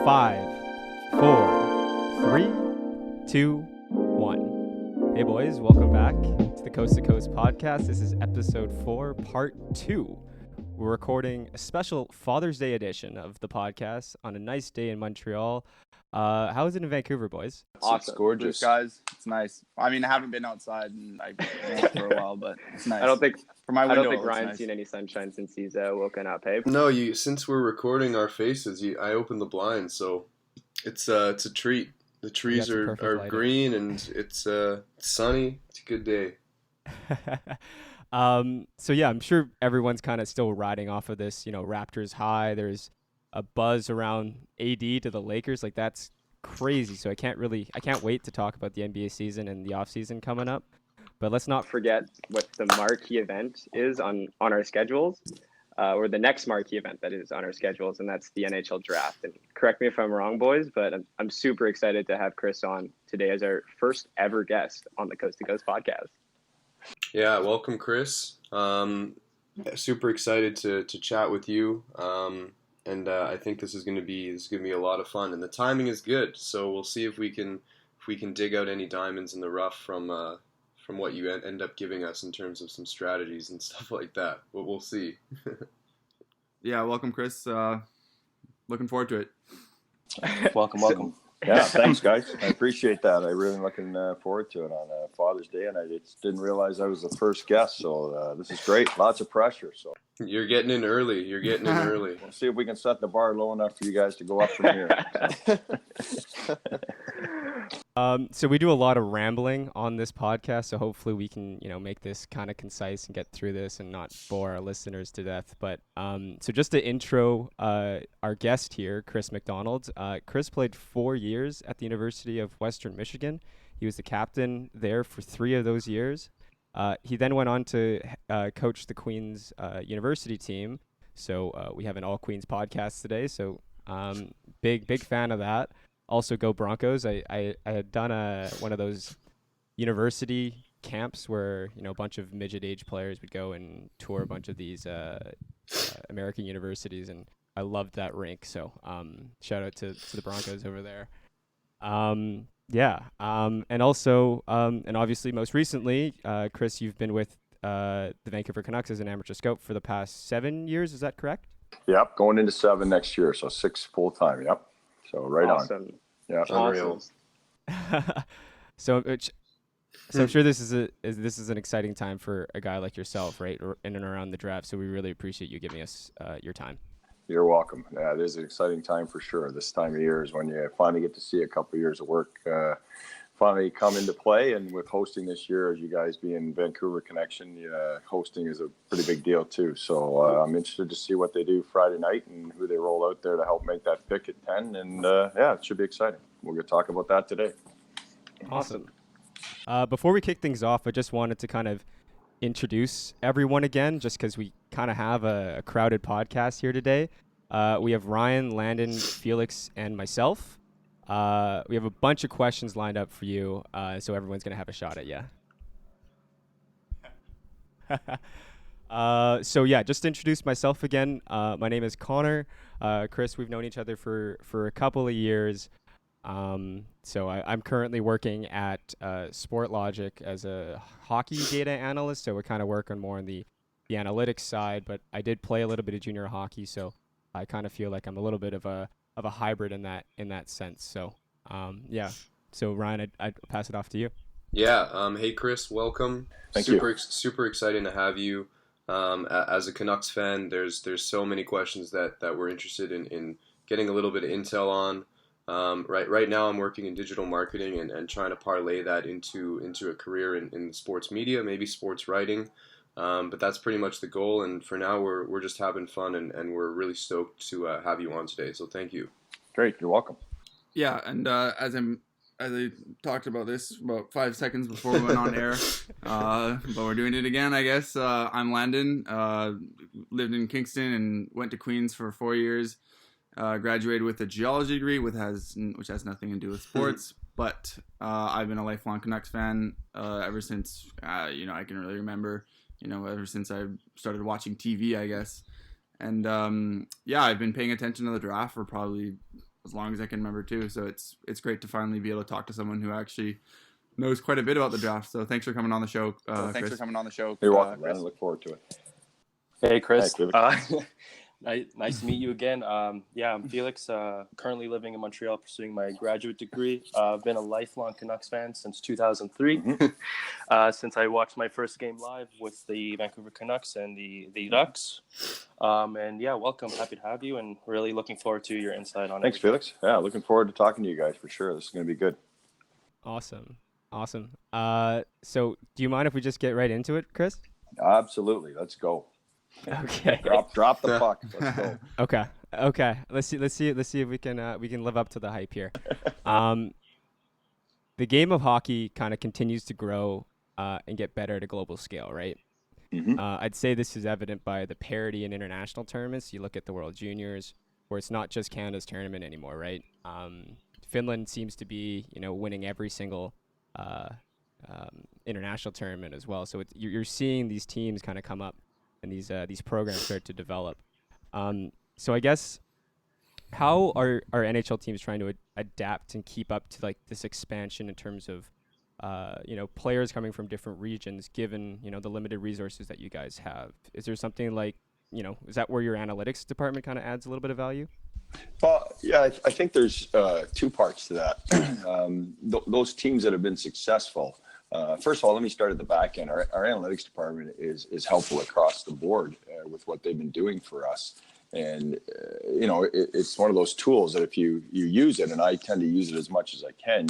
5, 4, 3, 2, 1. Hey boys, welcome back to the Coast to Coast podcast. This is episode 4, part 2. We're recording a special Father's Day edition of the podcast on a nice day in Montreal. How is it in Vancouver, boys? Awesome. It's gorgeous. Blue skies. It's nice. I mean, I haven't been outside for a while, but it's nice. I don't think window, Ryan's nice. seen any sunshine since he's woken up. Hey, No, since we're recording our faces, I opened the blinds, so it's a treat. The trees are green and it's sunny. It's a good day. So yeah, I'm sure everyone's kind of still riding off of this, Raptors high. There's a buzz around AD to the Lakers. Like, that's crazy. So I can't wait to talk about the NBA season and the off season coming up. But let's not forget what the marquee event is on our schedules, or the next marquee event that is on our schedules, and that's the NHL draft. And correct me if I'm wrong, boys, but I'm super excited to have Chris on today as our first ever guest on the Coast to Coast podcast. Yeah, welcome, Chris. Super excited to chat with you. And I think this is going to be a lot of fun, and the timing is good. So we'll see if we can dig out any diamonds in the rough from what you end up giving us in terms of some strategies and stuff like that. But we'll see. Yeah, welcome, Chris. Looking forward to it. Welcome. Yeah, thanks, guys. I appreciate that. I'm really looking forward to it on Father's Day, and I just didn't realize I was the first guest, so this is great. Lots of pressure. So You're getting in early. we'll see if we can set the bar low enough for you guys to go up from here. So we do a lot of rambling on this podcast, so hopefully we can, make this kind of concise and get through this and not bore our listeners to death. But so just to intro our guest here, Chris MacDonald. Chris played 4 years at the University of Western Michigan. He was the captain there for 3 of those years. He then went on to coach the Queen's University team. So we have an All Queens podcast today. So big fan of that. Also, go Broncos. I had done one of those university camps where, a bunch of midget age players would go and tour a bunch of these American universities, and I loved that rink. So shout out to the Broncos over there. And also, and obviously most recently, Chris, you've been with the Vancouver Canucks as an amateur scout for the past 7 years. Is that correct? Yep, going into 7 next year, so 6 full time. Yep. So right awesome. On. Yeah, awesome. So I'm sure this is an exciting time for a guy like yourself, right, in and around the draft. So we really appreciate you giving us your time. You're welcome. Yeah, it is an exciting time for sure. This time of year is when you finally get to see a couple of years of work finally come into play. And with hosting this year, as you guys being Vancouver connection, hosting is a pretty big deal too. So I'm interested to see what they do Friday night and who they roll out there to help make that pick at 10. And it should be exciting. We're going to talk about that today. Awesome. Before we kick things off, I just wanted to kind of introduce everyone again, just because we kind of have a crowded podcast here today. We have Ryan, Landon, Felix, and myself. We have a bunch of questions lined up for you, so everyone's going to have a shot at you. Just to introduce myself again, my name is Connor. Chris, we've known each other for a couple of years. So I'm currently working at SportLogic as a hockey data analyst, so we're kind of working more on the analytics side, but I did play a little bit of junior hockey, so I kind of feel like I'm a little bit of a hybrid in that sense. So so Ryan, I'd pass it off to you. Yeah. Hey Chris, welcome. Thank you. Super exciting to have you. As a Canucks fan, there's so many questions that we're interested in getting a little bit of intel on. Right now I'm working in digital marketing and trying to parlay that into a career in sports media, maybe sports writing. But that's pretty much the goal, and for now we're just having fun, and we're really stoked to have you on today. So thank you. Great, you're welcome. Yeah, and as I talked about this about 5 seconds before we went on air, but we're doing it again, I guess. I'm Landon. Lived in Kingston and went to Queens for 4 years. Graduated with a geology degree, which has nothing to do with sports. But I've been a lifelong Canucks fan ever since I can really remember. Ever since I started watching TV, I guess. And I've been paying attention to the draft for probably as long as I can remember too. So it's great to finally be able to talk to someone who actually knows quite a bit about the draft. So thanks for coming on the show, Thanks Chris. for coming on the show. You're welcome, Chris. man. I look forward to it. Hey, Chris. Thanks, Nice to meet you again. I'm Felix, currently living in Montreal pursuing my graduate degree. I've been a lifelong Canucks fan since 2003, since I watched my first game live with the Vancouver Canucks and the Ducks. Welcome. Happy to have you, and really looking forward to your insight on it. Thanks, Felix. Yeah, looking forward to talking to you guys for sure. This is going to be good. Awesome. So do you mind if we just get right into it, Chris? Absolutely. Let's go. Okay. Drop the puck. Let's go. Okay. Let's see if we can live up to the hype here. The game of hockey kind of continues to grow and get better at a global scale, right? Mm-hmm. I'd say this is evident by the parity in international tournaments. You look at the World Juniors, where it's not just Canada's tournament anymore, right? Finland seems to be, winning every single international tournament as well. So you're seeing these teams kind of come up and these programs start to develop. So I guess, how are NHL teams trying to adapt and keep up to like this expansion in terms of players coming from different regions, given the limited resources that you guys have? Is there something like, is that where your analytics department kind of adds a little bit of value? Well, yeah, I think there's two parts to that. Those teams that have been successful. First of all, let me start at the back end. Our analytics department is helpful across the board with what they've been doing for us. And, it's one of those tools that if you use it, and I tend to use it as much as I can,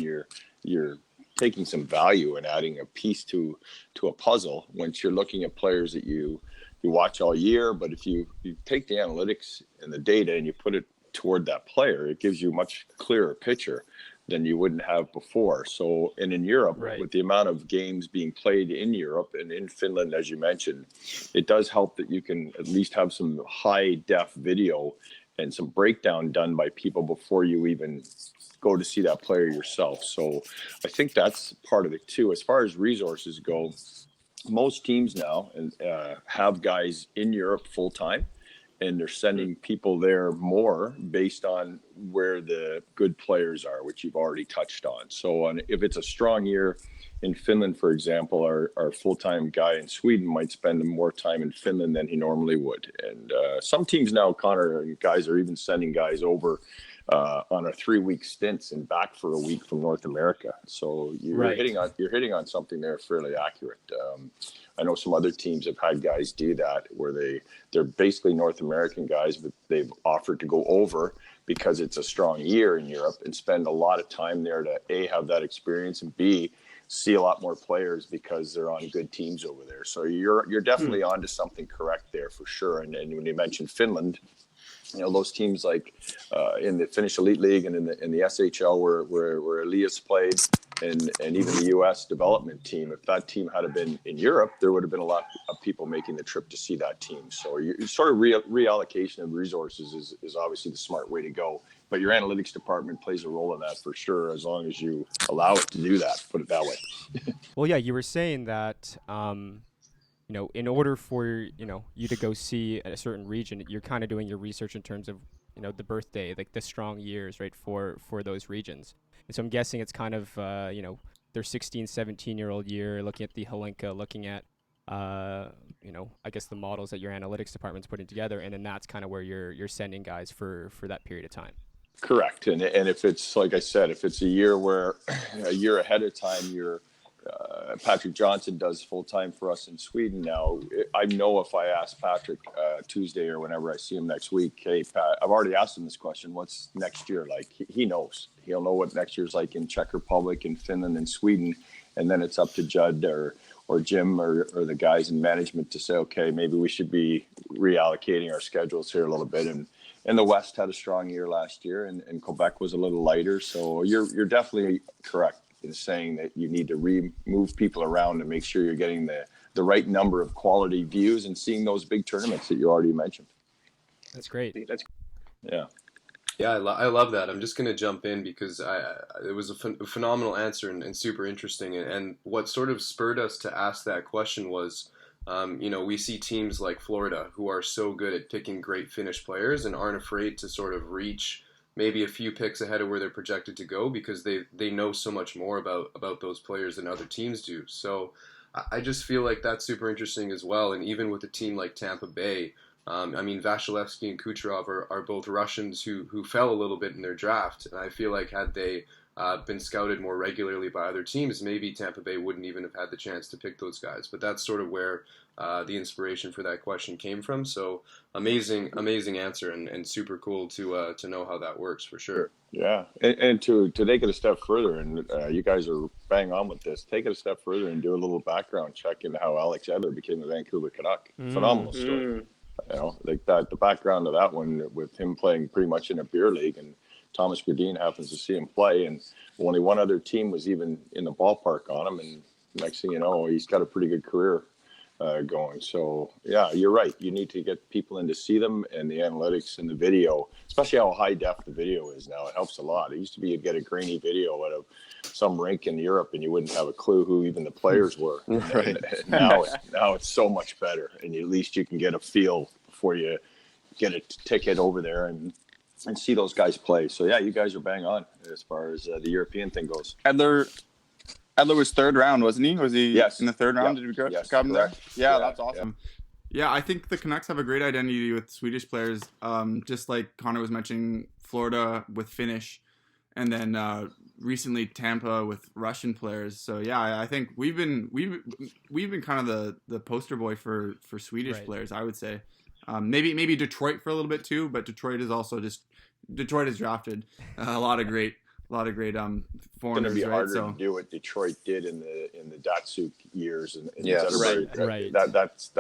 you're taking some value and adding a piece to a puzzle once you're looking at players that you watch all year. But if you take the analytics and the data and you put it toward that player, it gives you a much clearer picture than you wouldn't have before. So, and in Europe, right, with the amount of games being played in Europe and in Finland, as you mentioned, it does help that you can at least have some high def video and some breakdown done by people before you even go to see that player yourself. So I think that's part of it too. As far as resources go, most teams now have guys in Europe full time, and they're sending people there more based on where the good players are, which you've already touched on. So if it's a strong year in Finland, for example, our full-time guy in Sweden might spend more time in Finland than he normally would. And some teams now, Connor, guys are even sending guys over on a 3-week stints and back for a week from North America. So you're hitting on something there fairly accurate. I know some other teams have had guys do that where they're basically North American guys, but they've offered to go over because it's a strong year in Europe and spend a lot of time there to A, have that experience, and B, see a lot more players because they're on good teams over there. So you're definitely onto something correct there for sure. And when you mentioned Finland, those teams like in the Finnish Elite League and in the SHL where Elias played, and even the U.S. development team, if that team had been in Europe, there would have been a lot of people making the trip to see that team. So you sort of reallocation of resources is obviously the smart way to go. But your analytics department plays a role in that for sure, as long as you allow it to do that, put it that way. Well, yeah, you were saying that in order for you to go see a certain region, you're kind of doing your research in terms of the birthday, like the strong years, right, for those regions. And so I'm guessing it's kind of their 16, 17-year-old year, looking at the Helenka, looking at I guess the models that your analytics department's putting together, and then that's kind of where you're sending guys for that period of time. Correct. And if it's, like I said, if it's a year where a year ahead of time, you're Patrick Johnson does full-time for us in Sweden now. I know if I ask Patrick Tuesday or whenever I see him next week, hey, Pat, I've already asked him this question, what's next year like? He knows. He'll know what next year's like in Czech Republic and Finland and Sweden. And then it's up to Judd or Jim or the guys in management to say, okay, maybe we should be reallocating our schedules here a little bit. And the West had a strong year last year, and Quebec was a little lighter. So you're definitely correct in saying that you need to move people around to make sure you're getting the right number of quality views and seeing those big tournaments that you already mentioned. That's great. Yeah. Yeah, I love that. I'm just going to jump in because it was a phenomenal answer and super interesting. And what sort of spurred us to ask that question was, we see teams like Florida who are so good at picking great Finnish players and aren't afraid to sort of reach maybe a few picks ahead of where they're projected to go because they know so much more about those players than other teams do. So I just feel like that's super interesting as well. And even with a team like Tampa Bay, I mean, Vasilevsky and Kucherov are both Russians who fell a little bit in their draft. And I feel like had they been scouted more regularly by other teams, maybe Tampa Bay wouldn't even have had the chance to pick those guys. But that's sort of where the inspiration for that question came from. So amazing answer and super cool to know how that works for sure. Yeah, and to take it a step further, and you guys are bang on with this. Take it a step further and do a little background check into how Alex Edler became a Vancouver Canuck. Phenomenal story. You know, like that. The background of that one with him playing pretty much in a beer league, and Thomas Gradin happens to see him play, and only one other team was even in the ballpark on him, and next thing you know, he's got a pretty good career going. So yeah, you're right. You need to get people in to see them, and the analytics and the video, especially how high def the video is now. It helps a lot. It used to be you'd get a grainy video out of some rink in Europe, and you wouldn't have a clue who even the players were. Right. And now it's so much better, and at least you can get a feel before you get a ticket over there and see those guys play. So yeah, you guys are bang on as far as the European thing goes. Edler was third round, wasn't he? Was he in the third round? Yep. Did we Yes, grab him there? correct. Yeah, that's awesome. Yeah, I think the Canucks have a great identity with Swedish players. Just like Connor was mentioning, Florida with Finnish, and then recently Tampa with Russian players. So yeah, I think we've been kind of the poster boy for Swedish players, I would say. Maybe Detroit for a little bit too, but Detroit has drafted a lot of great foreigners. It's going to be harder so. to do what Detroit did in the Datsuk years. And Right. That's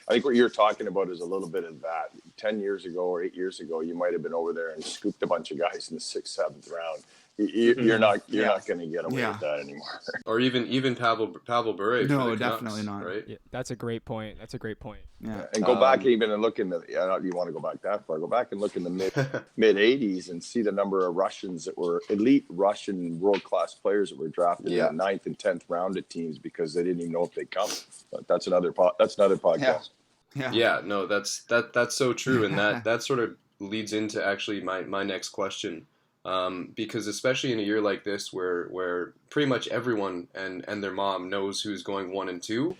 I think what you're talking about is a little bit of that. 10 years ago or 8 years ago, you might have been over there and scooped a bunch of guys in the 6th, 7th round. You're not going to get away with that anymore. Or even Pavel Bure. No, definitely not. Right? Yeah, that's a great point. Yeah, and go back even and look in the. You want to go back that far? Go back and look in the mid '80s and see the number of Russians that were elite Russian world class players that were drafted in the 9th and 10th round of teams because they didn't even know if they'd come. But that's another podcast. Yeah. No, that's so true, and that sort of leads into actually my next question. Because especially in a year like this where pretty much everyone and their mom knows who's going 1 and 2,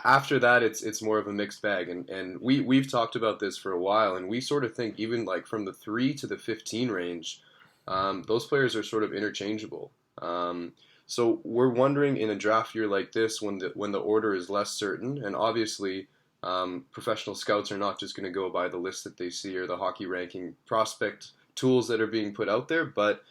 after that it's more of a mixed bag, and we've talked about this for a while, and we sort of think even like from the 3 to the 15 range, those players are sort of interchangeable. So we're wondering in a draft year like this when the order is less certain, and obviously professional scouts are not just going to go by the list that they see or the hockey ranking prospect tools that are being put out there, but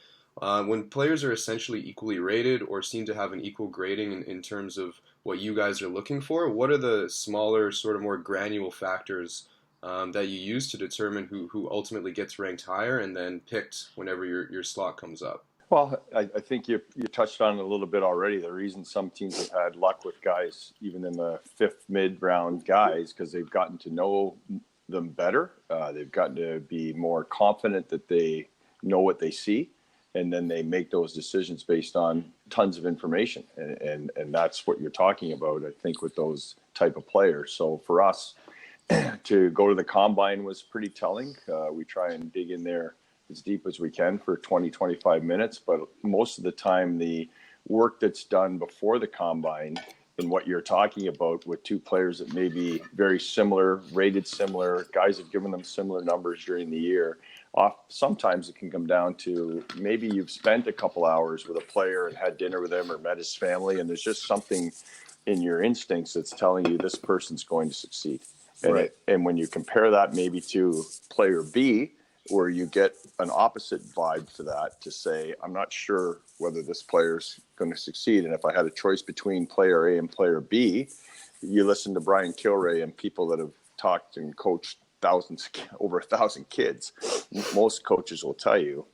when players are essentially equally rated or seem to have an equal grading in terms of what you guys are looking for, what are the smaller, sort of more granular factors that you use to determine who ultimately gets ranked higher and then picked whenever your slot comes up? Well, I think you touched on it a little bit already. The reason some teams have had luck with guys, even in the 5th mid-round guys, because they've gotten to know them better. They've gotten to be more confident that they know what they see, and then they make those decisions based on tons of information. And that's what you're talking about, I think, with those type of players. So for us to go to the combine was pretty telling. We try and dig in there as deep as we can for 20, 25 minutes. But most of the time, the work that's done before the combine and what you're talking about with two players that may be very similar, rated similar, guys have given them similar numbers during the year. Sometimes it can come down to maybe you've spent a couple hours with a player and had dinner with him or met his family, and there's just something in your instincts that's telling you this person's going to succeed. And when you compare that maybe to player B, where you get an opposite vibe to that, to say, I'm not sure whether this player's going to succeed. And if I had a choice between player A and player B, you listen to Brian Kilray and people that have talked and coached over 1,000 kids. Most coaches will tell you,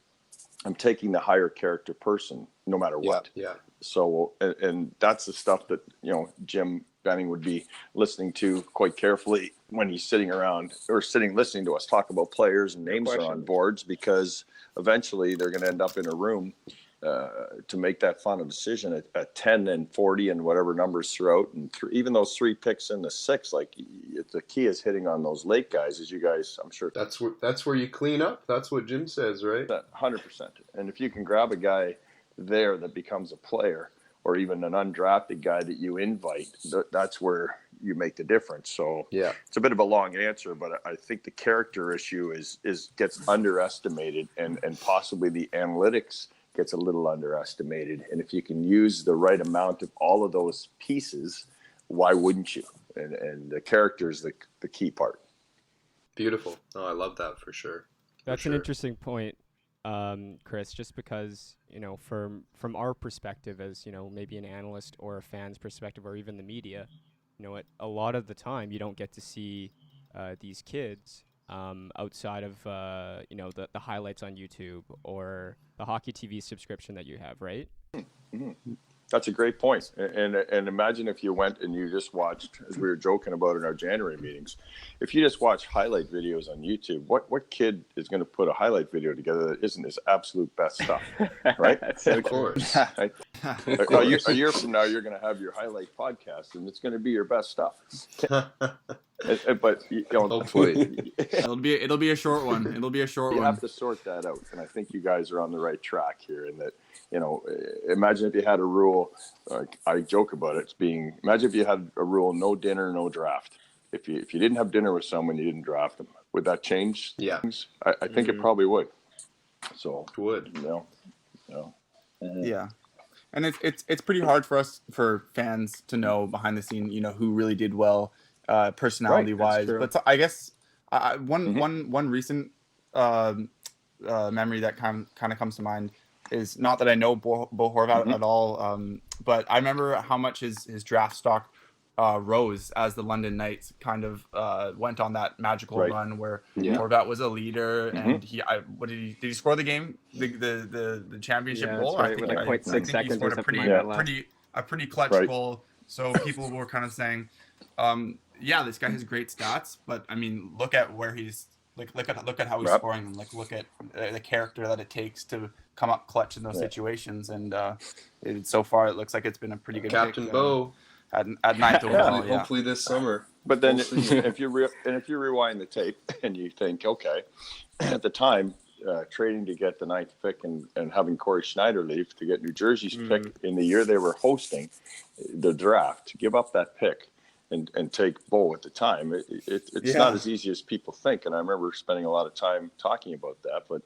I'm taking the higher character person no matter what. Yeah. So, and that's the stuff that, Jim Benning would be listening to quite carefully when he's sitting around or listening to us talk about players and names are on boards, because eventually they're going to end up in a room to make that final decision at 10 and 40 and whatever numbers throughout, and even those 3 picks in the 6, like the key is hitting on those late guys, as you guys, I'm sure. That's where you clean up. That's what Jim says, right? 100%. And if you can grab a guy there that becomes a player, or even an undrafted guy that you invite, that's where you make the difference. So yeah, it's a bit of a long answer, but I think the character issue gets underestimated, and possibly the analytics gets a little underestimated. And if you can use the right amount of all of those pieces, why wouldn't you? And the character is the key part. Beautiful. Oh, I love that for sure. That's an interesting point, Chris, just because, from our perspective as, maybe an analyst or a fan's perspective or even the media, a lot of the time you don't get to see these kids outside of, the highlights on YouTube or the Hockey TV subscription that you have, right? Mm-hmm. That's a great point. And imagine if you went and you just watched, as we were joking about in our January meetings, if you just watch highlight videos on YouTube, what kid is going to put a highlight video together that isn't his absolute best stuff, right? Of course. Right? A year from now, you're going to have your highlight podcast, and it's going to be your best stuff. But hopefully it'll be a short one. It'll be a short one. You have to sort that out, and I think you guys are on the right track here. In that, imagine if you had a rule. I joke about it. Imagine if you had a rule: no dinner, no draft. If you didn't have dinner with someone, you didn't draft them. Would that change things? I think it probably would. So it would. Yeah. And it's pretty hard for fans to know behind the scene, who really did well, personality wise. But I guess one recent memory that kind of comes to mind is, not that I know Bo Horvat at all, but I remember how much his draft stock rose as the London Knights kind of went on that magical run where Horvat was a leader, and did he score the game, the championship goal? Right, with like 0.6 seconds he scored or something like that. a pretty clutch goal. So people were kind of saying, this guy has great stats, but I mean, look at where he's look at how he's scoring them. Look at the character that it takes to come up clutch in those situations, and so far it looks like it's been a pretty good Captain pick, Bo. At 9th overall, hopefully this summer. But then, if you rewind the tape and you think, okay, at the time, trading to get the 9th pick and having Corey Schneider leave to get New Jersey's pick in the year they were hosting the draft, to give up that pick and take Bo at the time, it's not as easy as people think. And I remember spending a lot of time talking about that, but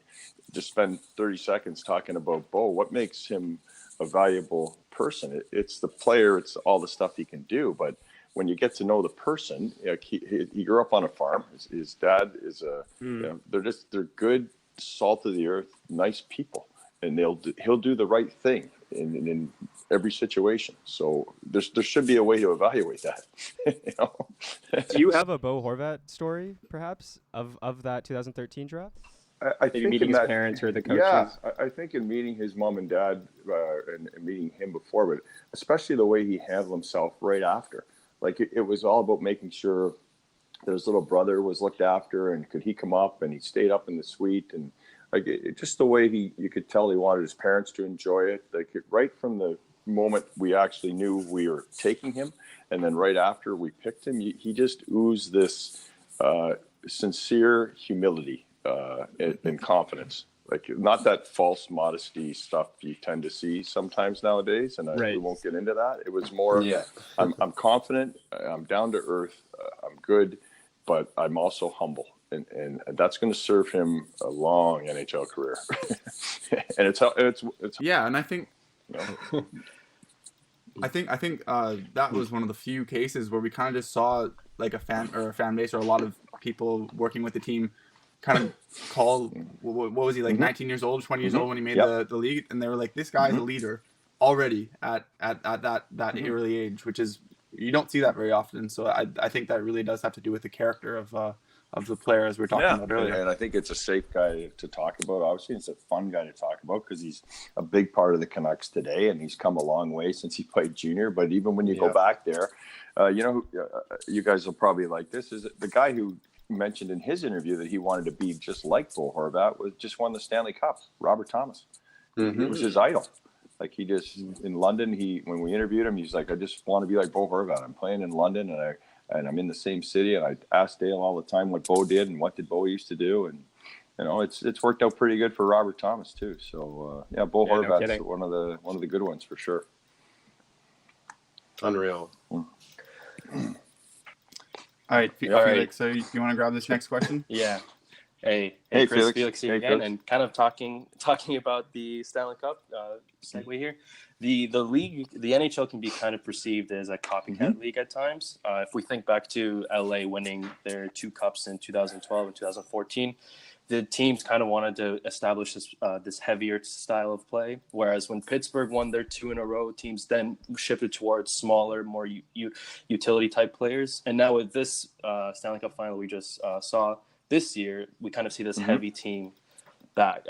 just spend 30 seconds talking about Bo. What makes him a valuable person? It's the player, it's all the stuff he can do, but when you get to know the person, he grew up on a farm. His dad is they're good, salt of the earth, nice people, and he'll do the right thing in every situation. So there should be a way to evaluate that. Do you have a Bo Horvat story, perhaps, of that 2013 draft? I think meeting his parents or the coaches. Yeah, I think in meeting his mom and dad and meeting him before, but especially the way he handled himself right after. Like it was all about making sure that his little brother was looked after, and could he come up, and he stayed up in the suite, and just the way you could tell he wanted his parents to enjoy it. Like right from the moment we actually knew we were taking him, and then right after we picked him, he just oozed this sincere humility and confidence. Like not that false modesty stuff you tend to see sometimes nowadays, and we won't get into that. It was more, I'm confident, I'm down to earth, I'm good, but I'm also humble, and that's going to serve him a long NHL career. And it's and I think. I think that was one of the few cases where we kind of just saw like a fan base or a lot of people working with the team kind of call, what was he, like 19 years old, 20 years old when he made the league, and they were like, this guy's a leader already at that early age, which is, you don't see that very often. So I think that really does have to do with the character of the player, as we were talking about earlier. And I think it's a safe guy to talk about. Obviously, it's a fun guy to talk about because he's a big part of the Canucks today, and he's come a long way since he played junior. But even when you go back there, you guys will probably like this, is the guy who mentioned in his interview that he wanted to be just like Bo Horvat just won the Stanley Cup, Robert Thomas. it was his idol. Like he just in London, when we interviewed him, he's like, I just want to be like Bo Horvat. I'm playing in London, and I'm in the same city, and I asked Dale all the time what Bo did and what did Bo used to do, and it's worked out pretty good for Robert Thomas too. So Bo Horvat's one of the good ones for sure. Unreal. All right, Felix. So you want to grab this next question? Yeah. Hey, Chris, Felix here again, and kind of talking about the Stanley Cup segue here. The league, the NHL can be kind of perceived as a copycat league at times. If we think back to LA winning their 2 cups in 2012 and 2014, the teams kind of wanted to establish this heavier style of play. Whereas when Pittsburgh won their 2 in a row, teams then shifted towards smaller, more utility type players. And now with this Stanley Cup final we just saw this year, we kind of see this heavy team back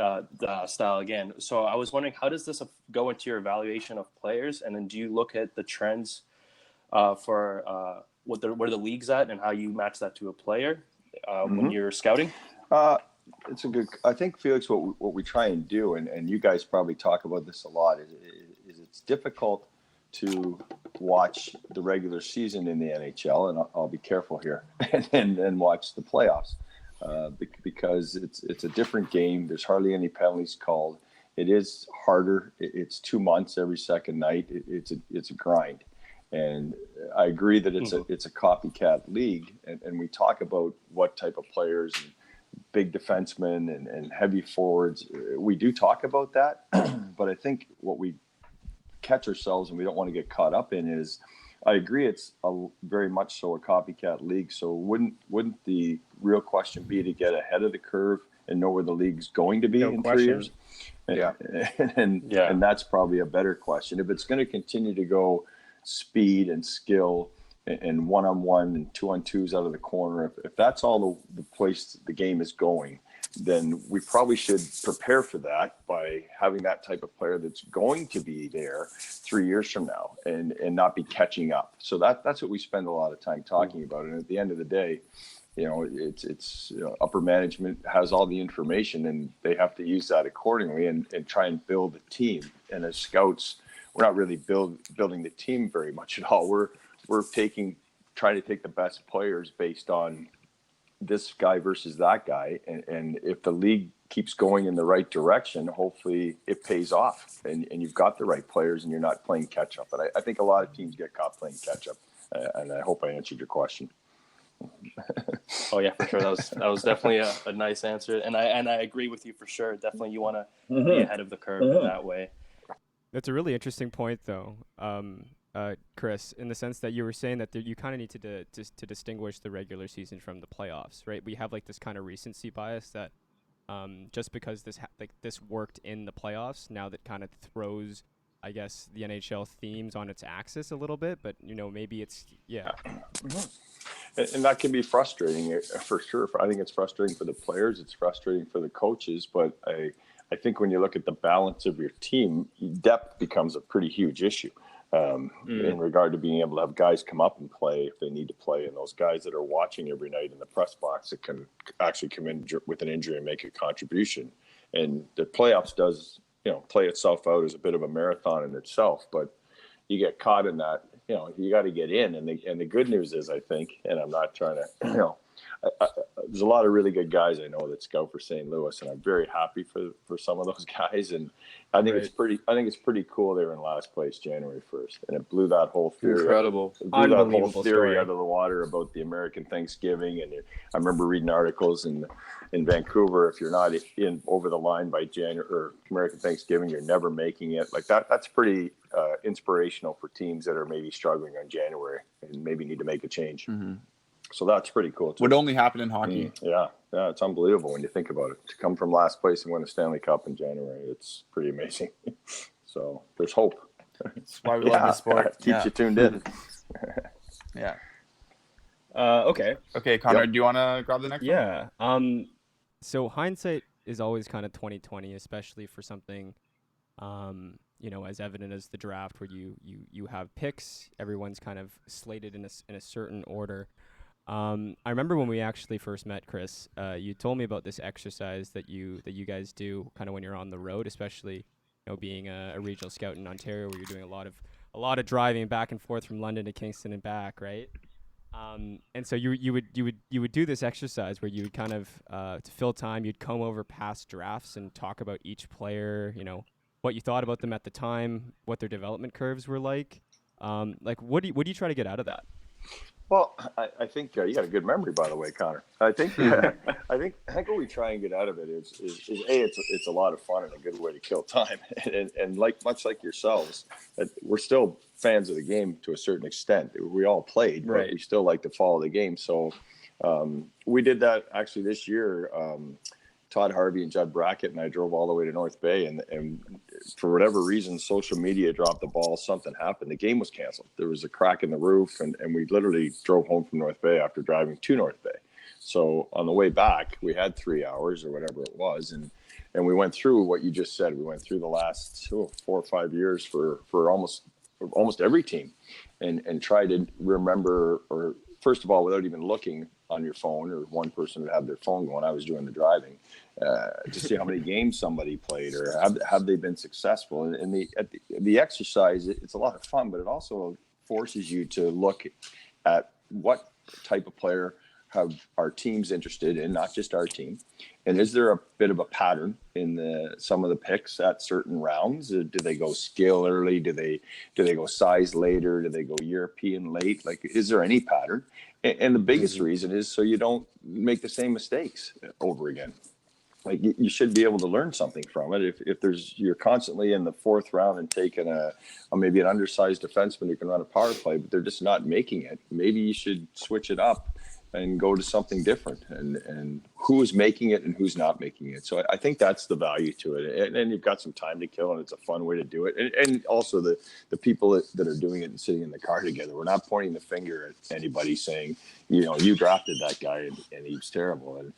style again. So I was wondering, how does this go into your evaluation of players? And then do you look at the trends for where the league's at and how you match that to a player when you're scouting? It's a good. I think, Felix, what we try and do, and you guys probably talk about this a lot, is it's difficult to watch the regular season in the NHL, and I'll be careful here, and watch the playoffs. Because it's a different game. There's hardly any penalties called. It is harder. It's 2 months every second night. It's a grind, and I agree that it's a copycat league. And we talk about what type of players, and big defensemen and heavy forwards. We do talk about that, but I think what we catch ourselves and we don't want to get caught up in is. I agree. It's very much so a copycat league. So wouldn't the real question be to get ahead of the curve and know where the league's going to be in 3 years? And that's probably a better question. If it's going to continue to go speed and skill and 1-on-1 and 2-on-2s out of the corner, if that's all the place the game is going, then we probably should prepare for that by having that type of player that's going to be there 3 years from now and not be catching up. So that's what we spend a lot of time talking about. And at the end of the day, it's upper management has all the information and they have to use that accordingly and try and build a team. And as scouts, we're not really building the team very much at all. We're trying to take the best players based on this guy versus that guy, and if the league keeps going in the right direction, hopefully it pays off, and you've got the right players, and you're not playing catch up. But I think a lot of teams get caught playing catch up, and I hope I answered your question. Oh yeah, for sure. That was definitely a nice answer, and I agree with you for sure. Definitely, you want to be ahead of the curve in that way. That's a really interesting point, though. Chris, in the sense that you were saying that you kind of need to distinguish the regular season from the playoffs, right? We have like this kind of recency bias that just because this worked in the playoffs, now that kind of throws, I guess, the NHL themes on its axis a little bit. But maybe it's and that can be frustrating for sure. I think it's frustrating for the players. It's frustrating for the coaches. But I think when you look at the balance of your team, depth becomes a pretty huge issue. In regard to being able to have guys come up and play if they need to play, and those guys that are watching every night in the press box that can actually come in with an injury and make a contribution. And the playoffs does, play itself out as a bit of a marathon in itself, but you get caught in that, you got to get in. And the good news is, I think, and I'm not trying to, there's a lot of really good guys I know that scout for St. Louis, and I'm very happy for some of those guys. And I think it's pretty cool they were in last place January 1st, and it blew that whole theory. Incredible. It blew that whole theory out of the water about the American Thanksgiving. And I remember reading articles in Vancouver, if you're not in over the line by January or American Thanksgiving, you're never making it. Like that's pretty inspirational for teams that are maybe struggling on January and maybe need to make a change. Mm-hmm. So that's pretty cool too. Would only happen in hockey. Yeah, it's unbelievable when you think about it. To come from last place and win a Stanley Cup in January, it's pretty amazing. So there's hope. That's why we love this sport. Keeps you tuned in. Yeah. Okay. Okay, Connor, do you want to grab the next one? Yeah. So hindsight is always kind of 20/20, especially for something, as evident as the draft, where you have picks. Everyone's kind of slated in a certain order. I remember when we actually first met, Chris, you told me about this exercise that you guys do kind of when you're on the road, especially being a regional scout in Ontario, where you're doing a lot of driving back and forth from London to Kingston and back, right? And so you would do this exercise where you would kind of to fill time, you'd comb over past drafts and talk about each player, what you thought about them at the time, what their development curves were like. What do you try to get out of that? Well, I think you got a good memory, by the way, Connor. I think I think what we try and get out of it is it's a lot of fun and a good way to kill time, and much like yourselves, we're still fans of the game to a certain extent. We all played, but right. We still like to follow the game. So we did that actually this year. Todd Harvey and Judd Brackett and I drove all the way to North Bay, and for whatever reason, social media dropped the ball. Something happened. The game was canceled. There was a crack in the roof, and we literally drove home from North Bay after driving to North Bay. So on the way back, we had 3 hours or whatever it was, and we went through what you just said. We went through the last 4 or 5 years for almost every team, and tried to remember, or first of all, without even looking on your phone, or one person would have their phone going. I was doing the driving to see how many games somebody played, or have they been successful. And the exercise, it's a lot of fun, but it also forces you to look at what type of player have our teams interested in, not just our team. And is there a bit of a pattern in some of the picks at certain rounds? Do they go skill early? Do they go size later? Do they go European late? Like, is there any pattern? And the biggest reason is so you don't make the same mistakes over again. Like, you should be able to learn something from it. If you're constantly in the fourth round and taking maybe an undersized defenseman who can run a power play, but they're just not making it, maybe you should switch it up and go to something different, and who's making it and who's not making it. So I think that's the value to it. And you've got some time to kill, and it's a fun way to do it. And also the people that are doing it and sitting in the car together, we're not pointing the finger at anybody saying, you drafted that guy and he was terrible. And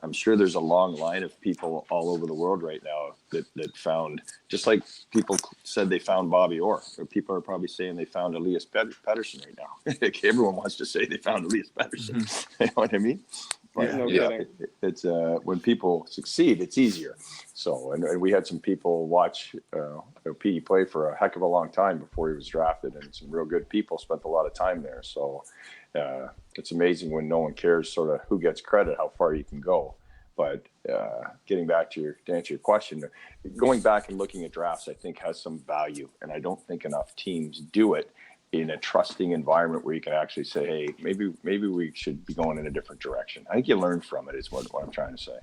I'm sure there's a long line of people all over the world right now that found, just like people said they found Bobby Orr. People are probably saying they found Elias Pettersson right now. Everyone wants to say they found Elias Pettersson. You know what I mean? But, it's when people succeed, it's easier. So, and we had some people watch Petey play for a heck of a long time before he was drafted, and some real good people spent a lot of time there. So it's amazing when no one cares sort of who gets credit, how far you can go. But getting back to answer your question, going back and looking at drafts, I think has some value, and I don't think enough teams do it in a trusting environment where you can actually say, hey, maybe we should be going in a different direction. I think you learn from it is what I'm trying to say.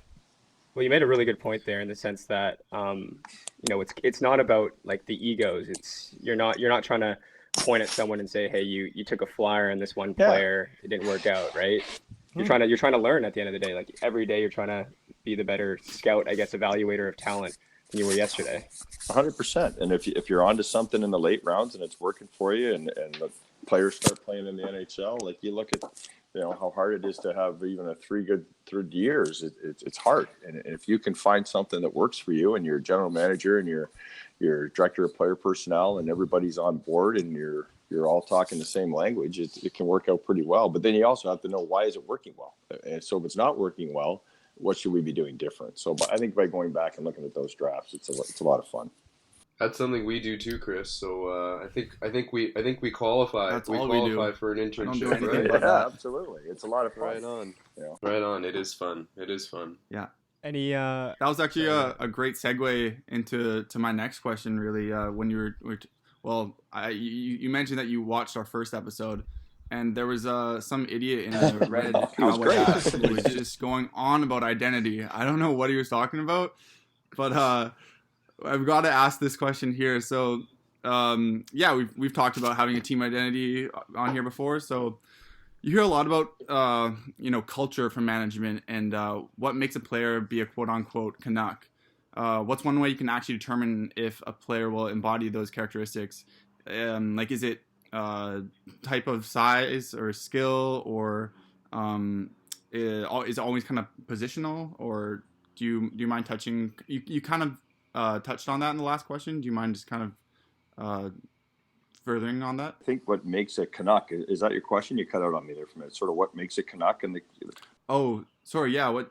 Well, you made a really good point there in the sense that, it's not about like the egos. You're not trying to point at someone and say, hey, you took a flyer on this one player. It didn't work out, right? You're trying to learn at the end of the day. Like every day you're trying to be the better scout, I guess, evaluator of talent than you were yesterday. 100%. And if you're onto something in the late rounds and it's working for you, and the players start playing in the NHL, like you look at, how hard it is to have even a 3 good years. It's hard. And if you can find something that works for you, and your general manager and your director of player personnel and everybody's on board, and you're all talking the same language, it can work out pretty well. But then you also have to know, why is it working well? And so if it's not working well, what should we be doing different? So I think by going back and looking at those drafts, it's a lot of fun. That's something we do too, Chris. So I think we qualify. That's we all qualify we do. for an I don't do internship, anything right? but Yeah, absolutely. It's a lot of fun. Right on. Yeah. Right on. It is fun. Yeah. Any that was actually a great segue into my next question. Really, when you you mentioned that you watched our first episode, and there was some idiot in a red cowboy hat who was just going on about identity. I don't know what he was talking about, but I've got to ask this question here. So, we've talked about having a team identity on here before. So, you hear a lot about culture from management and what makes a player be a quote unquote Canuck. What's one way you can actually determine if a player will embody those characteristics? Is it type of size or skill, or is it always kind of positional, or do you mind touching? You kind of touched on that in the last question. Do you mind just kind of furthering on that? I think what makes a Canuck, is that your question? You cut out on me there for a minute. Sort of what makes a Canuck, and Sorry, the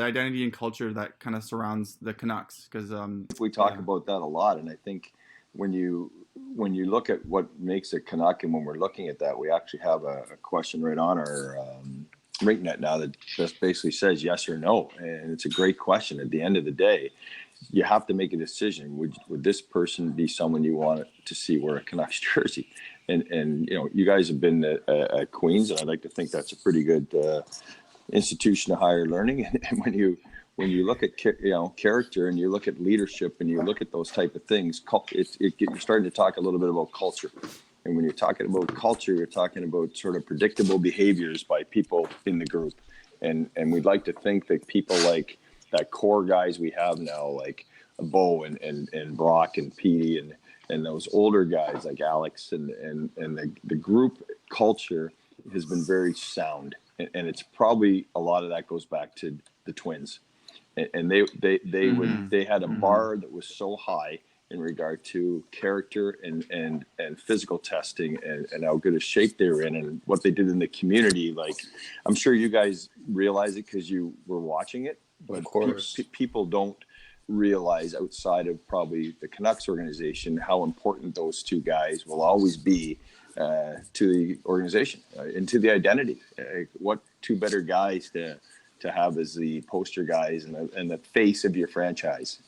identity and culture that kind of surrounds the Canucks, because we talk about that a lot, and I think when you look at what makes a Canuck, and when we're looking at that, we actually have a question right on our RinkNet now that just basically says yes or no, and it's a great question. At the end of the day, you have to make a decision. Would this person be someone you want to see wear a Canucks jersey? And you guys have been at Queens, and I'd like to think that's a pretty good institution of higher learning. And when you look at character, and you look at leadership, and you look at those type of things, you're starting to talk a little bit about culture. And when you're talking about culture, you're talking about sort of predictable behaviors by people in the group. And we'd like to think that people like that core guys we have now, like Bo and Brock and Petey and those older guys like Alex and the group culture has been very sound. And it's probably a lot of that goes back to the Twins. And they had a bar that was so high in regard to character and physical testing and how good a shape they were in and what they did in the community. Like, I'm sure you guys realize it because you were watching it, but of course, people don't realize outside of probably the Canucks organization how important those two guys will always be to the organization and to the identity. What two better guys to have as the poster guys and the face of your franchise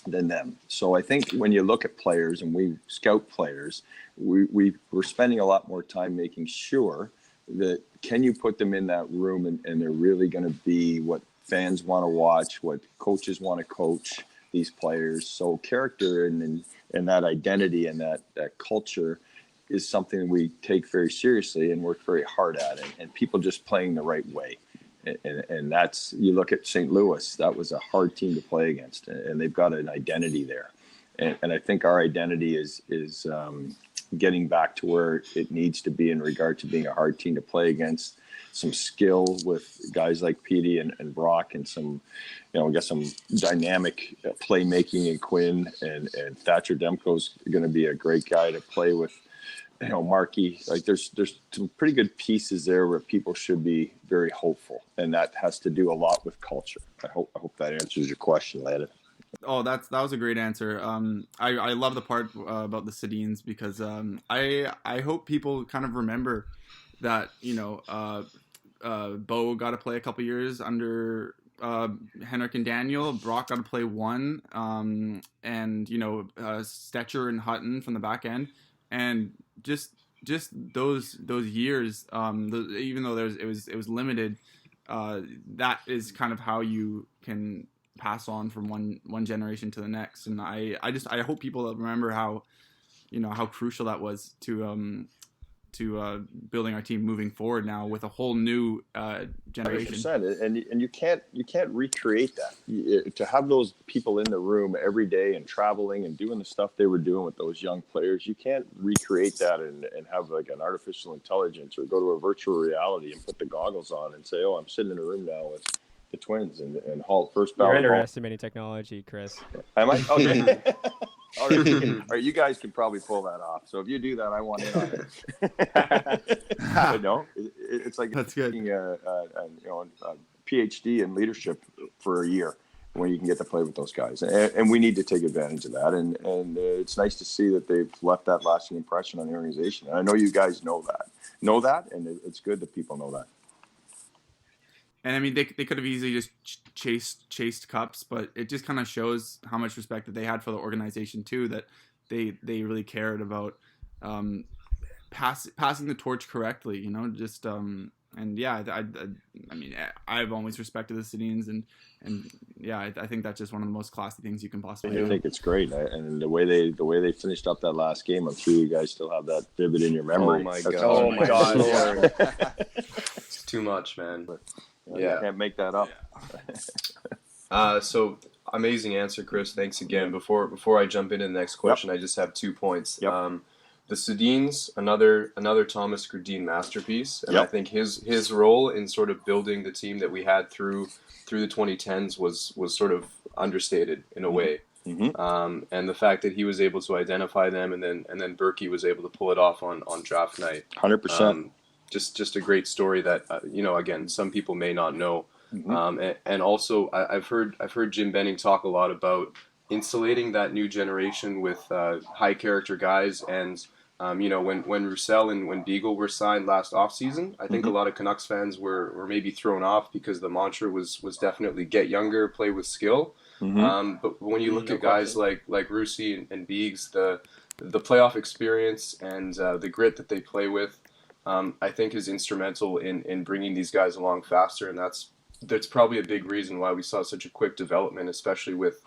than them. So I think when you look at players and we scout players, we're spending a lot more time making sure that can you put them in that room and they're really going to be what fans want to watch, what coaches want to coach these players. So character and that identity and that culture is something we take very seriously and work very hard at, and people just playing the right way. And that's, you look at St. Louis, that was a hard team to play against, and they've got an identity there. And I think our identity is getting back to where it needs to be in regard to being a hard team to play against, some skill with guys like Petey and Brock, and some, we got some dynamic playmaking in Quinn, and Thatcher Demko's going to be a great guy to play with. Markey, like there's some pretty good pieces there where people should be very hopeful, and that has to do a lot with culture. I hope that answers your question, Landon. Oh, that was a great answer. I love the part about the Sedins, because I hope people kind of remember that Bo got to play a couple years under Henrik and Daniel. Brock got to play one, and Stetcher and Hutton from the back end, and just those years, even though it was limited, that is kind of how you can pass on from one generation to the next. And I hope people remember how crucial that was to building our team moving forward now with a whole new generation. 100%. And you can't recreate that. To have those people in the room every day and traveling and doing the stuff they were doing with those young players, you can't recreate that and have like an artificial intelligence or go to a virtual reality and put the goggles on and say, oh, I'm sitting in a room now with the Twins and Hall first You're ballot. underestimating technology, Chris. Am I? Okay. All right, you guys can probably pull that off. So if you do that, I want in on it. It's like that's good. Taking a PhD in leadership for a year when you can get to play with those guys, and we need to take advantage of that. And it's nice to see that they've left that lasting impression on the organization. And I know you guys know that, and it's good that people know that. And I mean, they could have easily just chased cups, but it just kind of shows how much respect that they had for the organization too. That they really cared about passing the torch correctly. And yeah, I mean, I've always respected the Sedins, and yeah, I think that's just one of the most classy things you can possibly do. I think it's great, and the way they finished up that last game, I'm sure you guys still have that vivid in your memory. Oh my god! Yeah. It's too much, man. Yeah, can't make that up. So amazing answer, Chris. Thanks again. Before I jump into the next question, I just have 2 points. Yep. The Sedins, another Thomas Gradin masterpiece, and I think his role in sort of building the team that we had through the 2010s was sort of understated in a way. Mm-hmm. And the fact that he was able to identify them, and then Berkey was able to pull it off on draft night. 100%. just a great story that again, some people may not know. And also I've heard Jim Benning talk a lot about insulating that new generation with high character guys. And when Roussel and when Beagle were signed last offseason, I think a lot of Canucks fans were maybe thrown off because the mantra was definitely get younger, play with skill. But when you look at guys like Russi and Beegs, the playoff experience and the grit that they play with, I think is instrumental in bringing these guys along faster, and that's probably a big reason why we saw such a quick development, especially with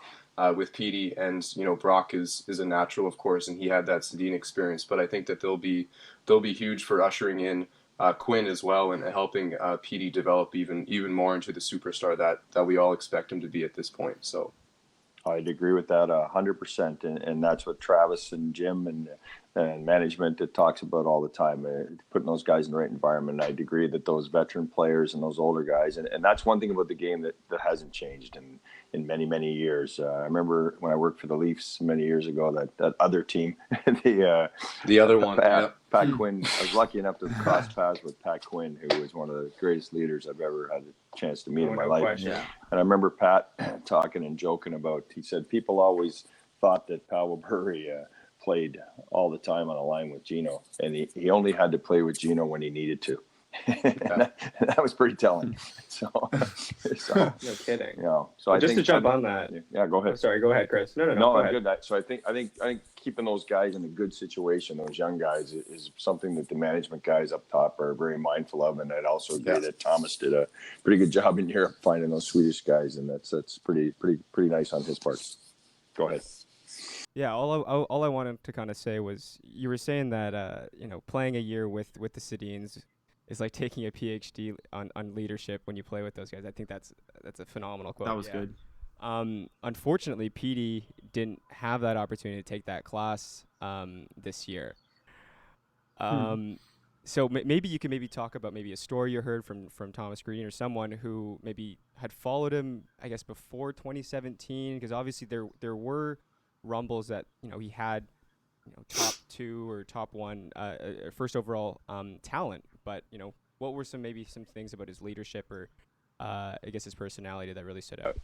Petey. And Brock is a natural, of course, and he had that Sedin experience. But I think that they'll be huge for ushering in Quinn as well and helping Petey develop even more into the superstar that we all expect him to be at this point. So I'd agree with that 100%, and that's what Travis and Jim and management that talks about all the time, putting those guys in the right environment. I'd agree that those veteran players and those older guys, and that's one thing about the game that hasn't changed in many, many years. I remember when I worked for the Leafs many years ago, that other team, the other one, Pat Quinn. I was lucky enough to cross paths with Pat Quinn, who was one of the greatest leaders I've ever had a chance to meet in my life. Yeah. And I remember Pat talking and joking about, he said, people always thought that Pavel Bure played all the time on a line with Gino, and he only had to play with Gino when he needed to. that was pretty telling. So no kidding. So just to jump on that. Yeah, go ahead. Sorry, go ahead, Chris. No, I'm good. So I think keeping those guys in a good situation, those young guys, is something that the management guys up top are very mindful of, and I'd also agree that Thomas did a pretty good job in Europe finding those Swedish guys, and that's pretty nice on his part. Go ahead. Yeah, all I wanted to kind of say was, you were saying that playing a year with the Sedins is like taking a PhD on leadership when you play with those guys. I think that's a phenomenal quote. That was good. Unfortunately, Petey didn't have that opportunity to take that class this year. So maybe you can talk about maybe a story you heard from Thomas Green or someone who maybe had followed him, I guess, before 2017, because obviously there were rumbles that he had top 2 or top 1 first overall talent, but what were some things about his leadership or I guess his personality that really stood out?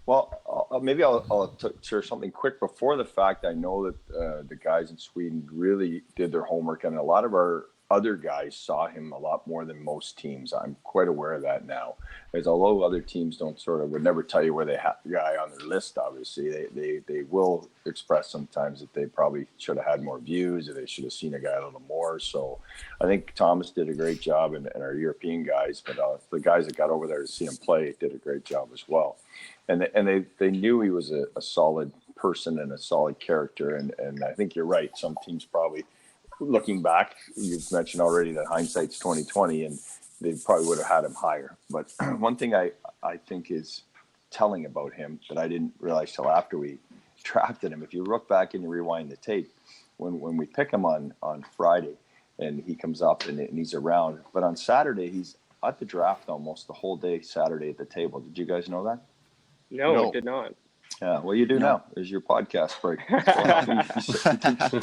Well, maybe I'll share something quick before the fact. I know that the guys in Sweden really did their homework, and a lot of our other guys saw him a lot more than most teams. I'm quite aware of that now, because although other teams would never tell you where they have the guy on their list, obviously they will express sometimes that they probably should have had more views, or they should have seen a guy a little more. So I think Thomas did a great job, and our European guys, but the guys that got over there to see him play did a great job as well. And they knew he was a solid person and a solid character, and I think you're right. Some teams probably, looking back, you've mentioned already that hindsight's 2020, and they probably would have had him higher. But one thing I think is telling about him that I didn't realize till after we drafted him, if you look back and you rewind the tape, when we pick him on Friday, and he comes up and he's around, but on Saturday he's at the draft almost the whole day Saturday at the table. Did you guys know that? No, I did not. Yeah, well, you do now. There's your podcast break.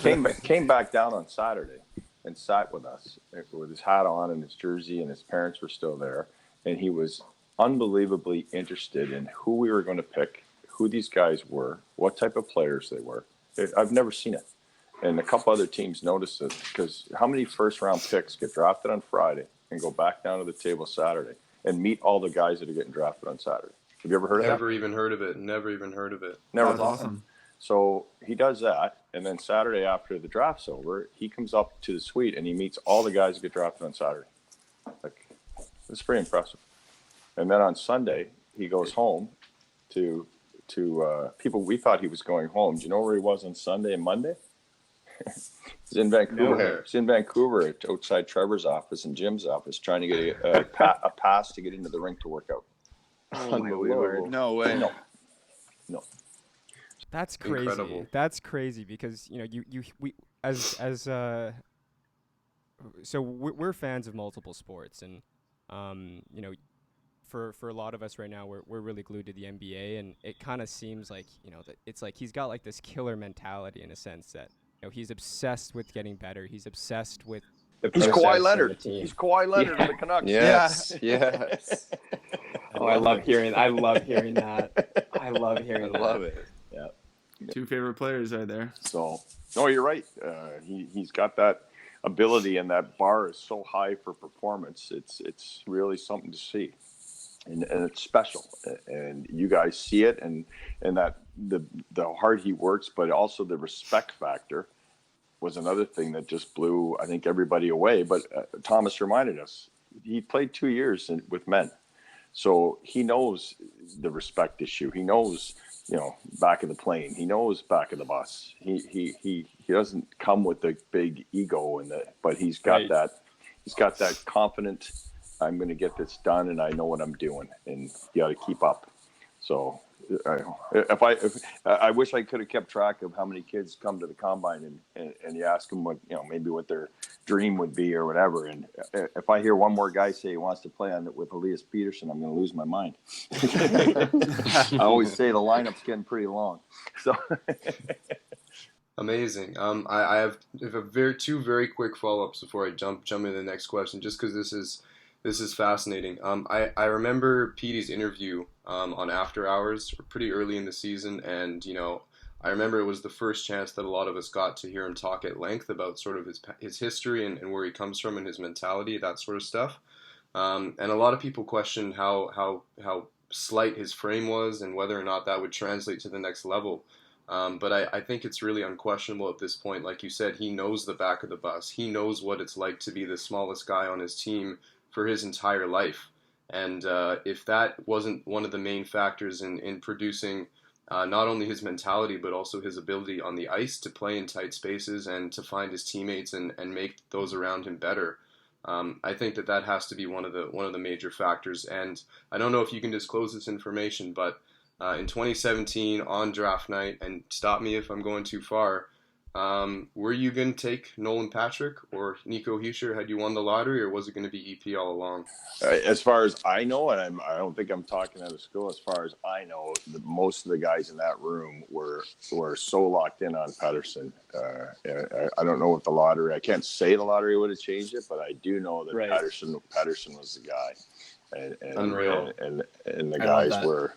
He came back down on Saturday and sat with us with his hat on and his jersey, and his parents were still there. And he was unbelievably interested in who we were going to pick, who these guys were, what type of players they were. I've never seen it. And a couple other teams noticed it, because how many first-round picks get drafted on Friday and go back down to the table Saturday and meet all the guys that are getting drafted on Saturday? Have you ever heard of that? Never even heard of it. Never. That's awesome. So he does that, and then Saturday after the draft's over, he comes up to the suite and he meets all the guys that get drafted on Saturday. Like, it's pretty impressive. And then on Sunday, he goes home to people. We thought he was going home. Do you know where he was on Sunday and Monday? He's in Vancouver. Nowhere. He's in Vancouver, outside Trevor's office and Jim's office, trying to get a pass to get into the rink to work out. Oh my Lord. No way. No. That's crazy. Incredible. That's crazy, because we so we're fans of multiple sports, and for a lot of us right now, we're really glued to the NBA, and it kind of seems like that it's like he's got like this killer mentality in a sense that he's obsessed with getting better. He's obsessed with the He's process Kawhi and Leonard. the team. He's Kawhi Leonard of the Canucks. Yes, yes. I love hearing that. I love hearing that. I love it. Yeah. Two favorite players right there. So, no, you're right. He's got that ability, and that bar is so high for performance. It's really something to see, and it's special. And you guys see it, and that the hard he works, but also the respect factor was another thing that just blew, I think, everybody away. But Thomas reminded us he played 2 years with men, so he knows the respect issue. He knows, back of the plane. He knows back of the bus. He doesn't come with the big ego but he's got that. He's got that confident. I'm going to get this done, and I know what I'm doing, and you got to keep up. So, I wish I could have kept track of how many kids come to the combine, and you ask them what maybe what their dream would be or whatever. And if I hear one more guy say he wants to play on it with Elias Pettersson, I'm going to lose my mind. I always say the lineup's getting pretty long. So Amazing. I have two very quick follow-ups before I jump into the next question, just because this is fascinating. I remember Petey's interview on After Hours pretty early in the season, and I remember it was the first chance that a lot of us got to hear him talk at length about sort of his history and where he comes from and his mentality, that sort of stuff. And a lot of people questioned how slight his frame was and whether or not that would translate to the next level. But I think it's really unquestionable at this point. Like you said, he knows the back of the bus. He knows what it's like to be the smallest guy on his team for his entire life. And if that wasn't one of the main factors in producing not only his mentality, but also his ability on the ice to play in tight spaces and to find his teammates and make those around him better, I think that has to be one of the major factors. And I don't know if you can disclose this information, but in 2017 on draft night, and stop me if I'm going too far, were you going to take Nolan Patrick or Nico Hischier had you won the lottery, or was it going to be EP all along? As far as I know, and I don't think I'm talking out of school, as far as I know, most of the guys in that room were so locked in on Pettersson. I don't know what the lottery, I can't say the lottery would have changed it, but I do know that Pettersson was the guy. And Unreal. And the guys were,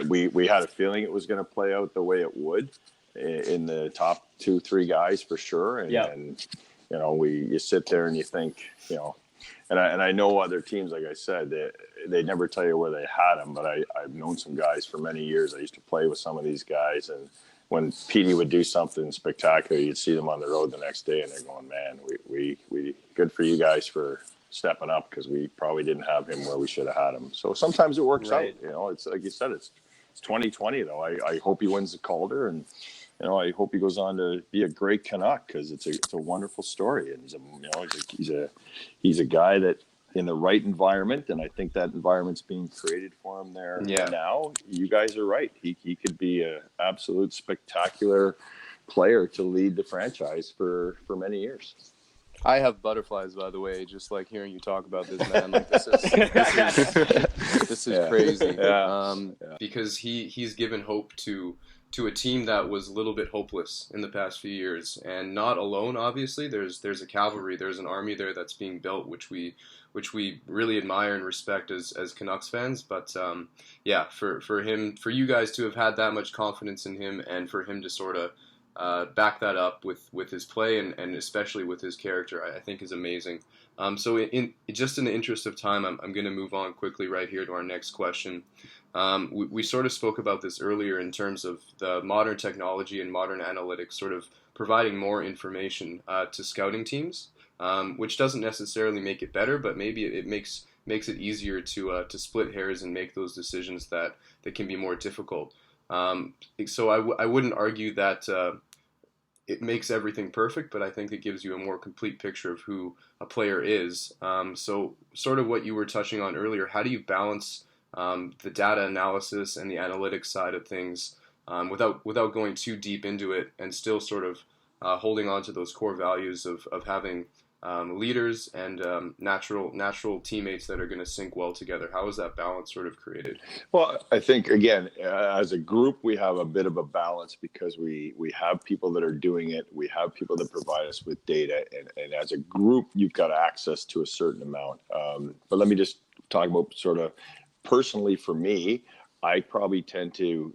we had a feeling it was going to play out the way it would in the top 2-3 guys for sure. And you sit there and you think, and I know other teams, like I said, they never tell you where they had them, but I've known some guys for many years. I used to play with some of these guys, and when Petey would do something spectacular, you'd see them on the road the next day, and they're going, man, we good for you guys for stepping up, because we probably didn't have him where we should have had him. So sometimes it works out. It's like you said, it's 2020 though. I hope he wins the Calder, and I hope he goes on to be a great Canuck, because it's a wonderful story, and he's a guy that in the right environment, and I think that environment's being created for him there now. You guys are right. He could be an absolute spectacular player to lead the franchise for many years. I have butterflies, by the way, just like hearing you talk about this, man. Like this is crazy. Because he's given hope to a team that was a little bit hopeless in the past few years, and not alone. Obviously, there's a cavalry, there's an army there that's being built, which we really admire and respect as Canucks fans. But for you guys to have had that much confidence in him, and for him to sort of back that up with his play and especially with his character, I think is amazing. So in the interest of time, I'm going to move on quickly right here to our next question. We sort of spoke about this earlier in terms of the modern technology and modern analytics sort of providing more information to scouting teams, which doesn't necessarily make it better, but maybe it makes it easier to split hairs and make those decisions that can be more difficult. So I wouldn't argue that it makes everything perfect, but I think it gives you a more complete picture of who a player is. So sort of what you were touching on earlier, how do you balance the data analysis and the analytics side of things without going too deep into it, and still sort of holding on to those core values of having leaders and natural teammates that are going to sync well together? How is that balance sort of created? Well, I think, again, as a group, we have a bit of a balance because we have people that are doing it. We have people that provide us with data. And as a group, you've got access to a certain amount. But let me just talk about sort of personally for me, I probably tend to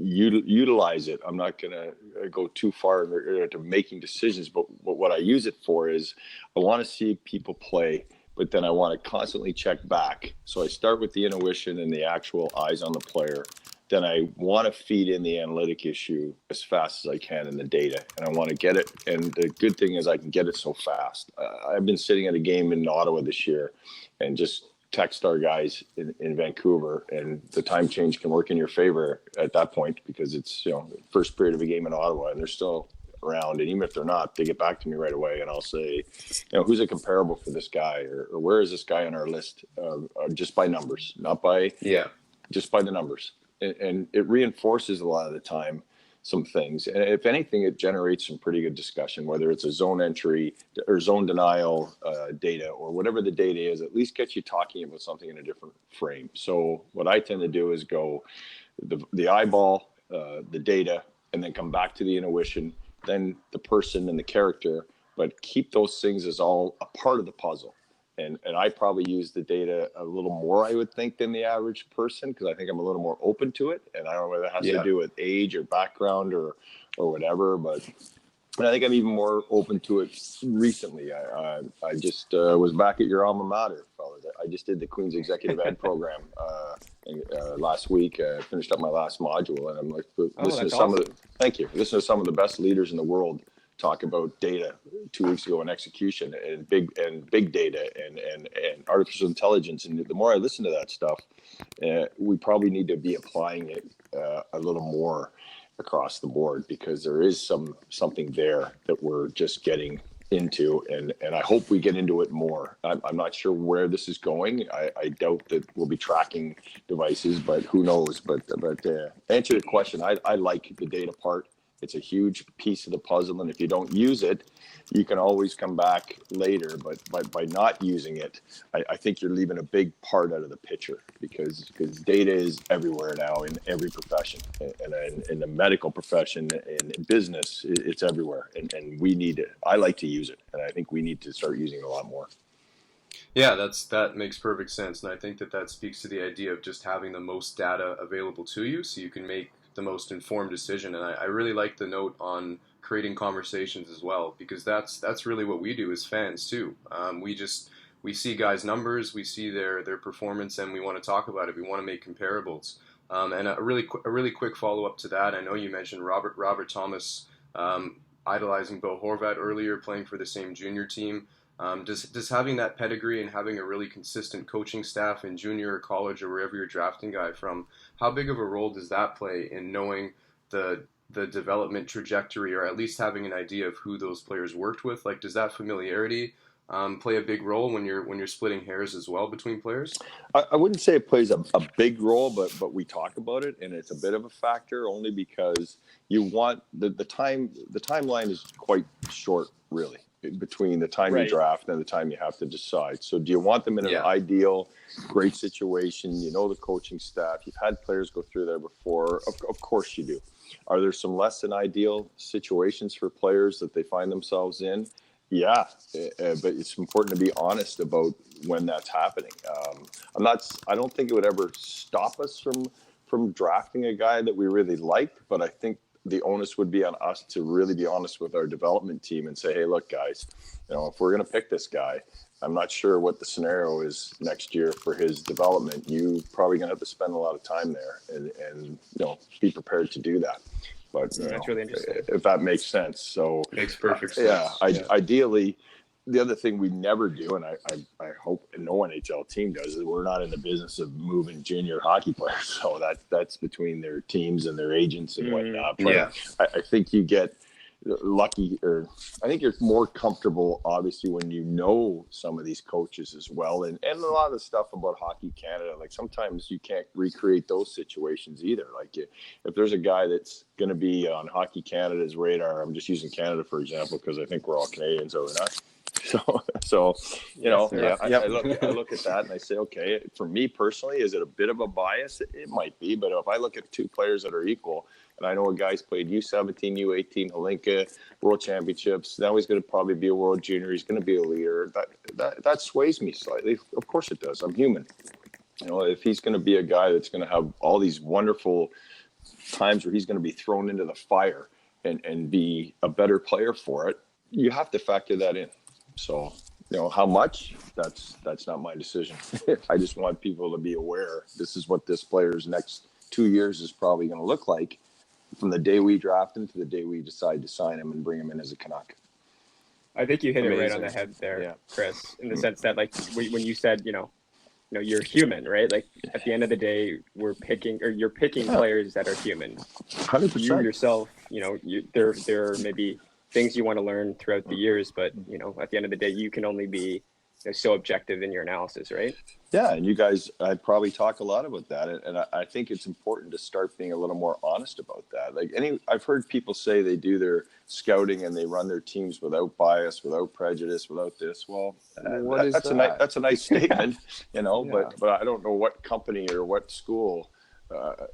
utilize it. I'm not going to go too far into making decisions, but what I use it for is I want to see people play, but then I want to constantly check back. So I start with the intuition and the actual eyes on the player. Then I want to feed in the analytic issue as fast as I can in the data, and I want to get it. And the good thing is I can get it so fast. I've been sitting at a game in Ottawa this year and just text our guys in Vancouver, and the time change can work in your favor at that point because it's, first period of a game in Ottawa and they're still around. And even if they're not, they get back to me right away and I'll say, who's a comparable for this guy or where is this guy on our list? Just by numbers, just by the numbers. And it reinforces a lot of the time some things. And if anything, it generates some pretty good discussion, whether it's a zone entry or zone denial data or whatever the data is, at least gets you talking about something in a different frame. So what I tend to do is go the eyeball, the data, and then come back to the intuition, then the person and the character, but keep those things as all a part of the puzzle. And I probably use the data a little more, I would think, than the average person because I think I'm a little more open to it. And I don't know whether that has to do with age or background or whatever, but I think I'm even more open to it recently. I just was back at your alma mater, fellas. I just did the Queen's Executive Ed program last week. Finished up my last module, and I'm like, listen to some of the best leaders in the world talk about data 2 weeks ago and execution and big data and artificial intelligence. And the more I listen to that stuff, we probably need to be applying it a little more across the board because there is something there that we're just getting into, and I hope we get into it more. I'm not sure where this is going. I doubt that we'll be tracking devices, but who knows? But answer the question, I like the data part. It's a huge piece of the puzzle, and if you don't use it, you can always come back later. But by not using it, I think you're leaving a big part out of the picture because data is everywhere now in every profession, and in the medical profession, in business, it's everywhere, and we need it. I like to use it, and I think we need to start using it a lot more. Yeah, that makes perfect sense, and I think that speaks to the idea of just having the most data available to you, so you can make the most informed decision. And I really like the note on creating conversations as well, because that's really what we do as fans too. We see guys' numbers, we see their performance, and we want to talk about it. We want to make comparables. And a really quick follow up to that. I know you mentioned Robert Thomas idolizing Bo Horvat earlier, playing for the same junior team. Does having that pedigree and having a really consistent coaching staff in junior or college or wherever you're drafting guy from, how big of a role does that play in knowing the development trajectory, or at least having an idea of who those players worked with? Like, does that familiarity play a big role when you're splitting hairs as well between players? I wouldn't say it plays a big role, but we talk about it, and it's a bit of a factor only because you want the timeline is quite short, really, between the time you draft and the time you have to decide. So do you want them in an ideal, great situation? You know the coaching staff. You've had players go through there before. Of course you do. Are there some less than ideal situations for players that they find themselves in? Yeah, but it's important to be honest about when that's happening. I don't think it would ever stop us from drafting a guy that we really liked, but I think the onus would be on us to really be honest with our development team and say, hey, look, guys, if we're going to pick this guy, I'm not sure what the scenario is next year for his development. You probably going to have to spend a lot of time there and be prepared to do that. But that's really interesting. If that makes sense. So makes perfect sense. Ideally, the other thing we never do, and I hope no NHL team does, is we're not in the business of moving junior hockey players. So that's between their teams and their agents and whatnot. But I think you get lucky, or I think you're more comfortable, obviously, when you know some of these coaches as well. And a lot of the stuff about Hockey Canada, like sometimes you can't recreate those situations either. Like if there's a guy that's going to be on Hockey Canada's radar, I'm just using Canada, for example, because I think we're all Canadians, are we not? So you know, Yes, sir. I look at that and I say, okay, for me personally, is it a bit of a bias? It might be, but if I look at two players that are equal, and I know a guy's played U17, U18, Holinka, World Championships. Now he's going to probably be a World Junior. He's going to be a leader. That sways me slightly. Of course it does. I'm human. You know, if he's going to be a guy that's going to have all these wonderful times where he's going to be thrown into the fire and be a better player for it, you have to factor that in. So, you know, how much, that's not my decision. I just want people to be aware this is what this player's next 2 years is probably going to look like from the day we draft him to the day we decide to sign him and bring him in as a Canuck. I think you hit it right on Amazing. the head there, Yeah. Chris, in the sense that, like, when you said, you know, you're human, right? Like, at the end of the day, you're picking players that are human. 100%. You yourself, you know, there are maybe things you want to learn throughout the years, but, you know, at the end of the day, you can only be so objective in your analysis, right? Yeah, and you guys, I probably talk a lot about that, and I think it's important to start being a little more honest about that. Like I've heard people say they do their scouting and they run their teams without bias, without prejudice, without this. Well, that's a nice statement, you know. Yeah. But I don't know what company or what school.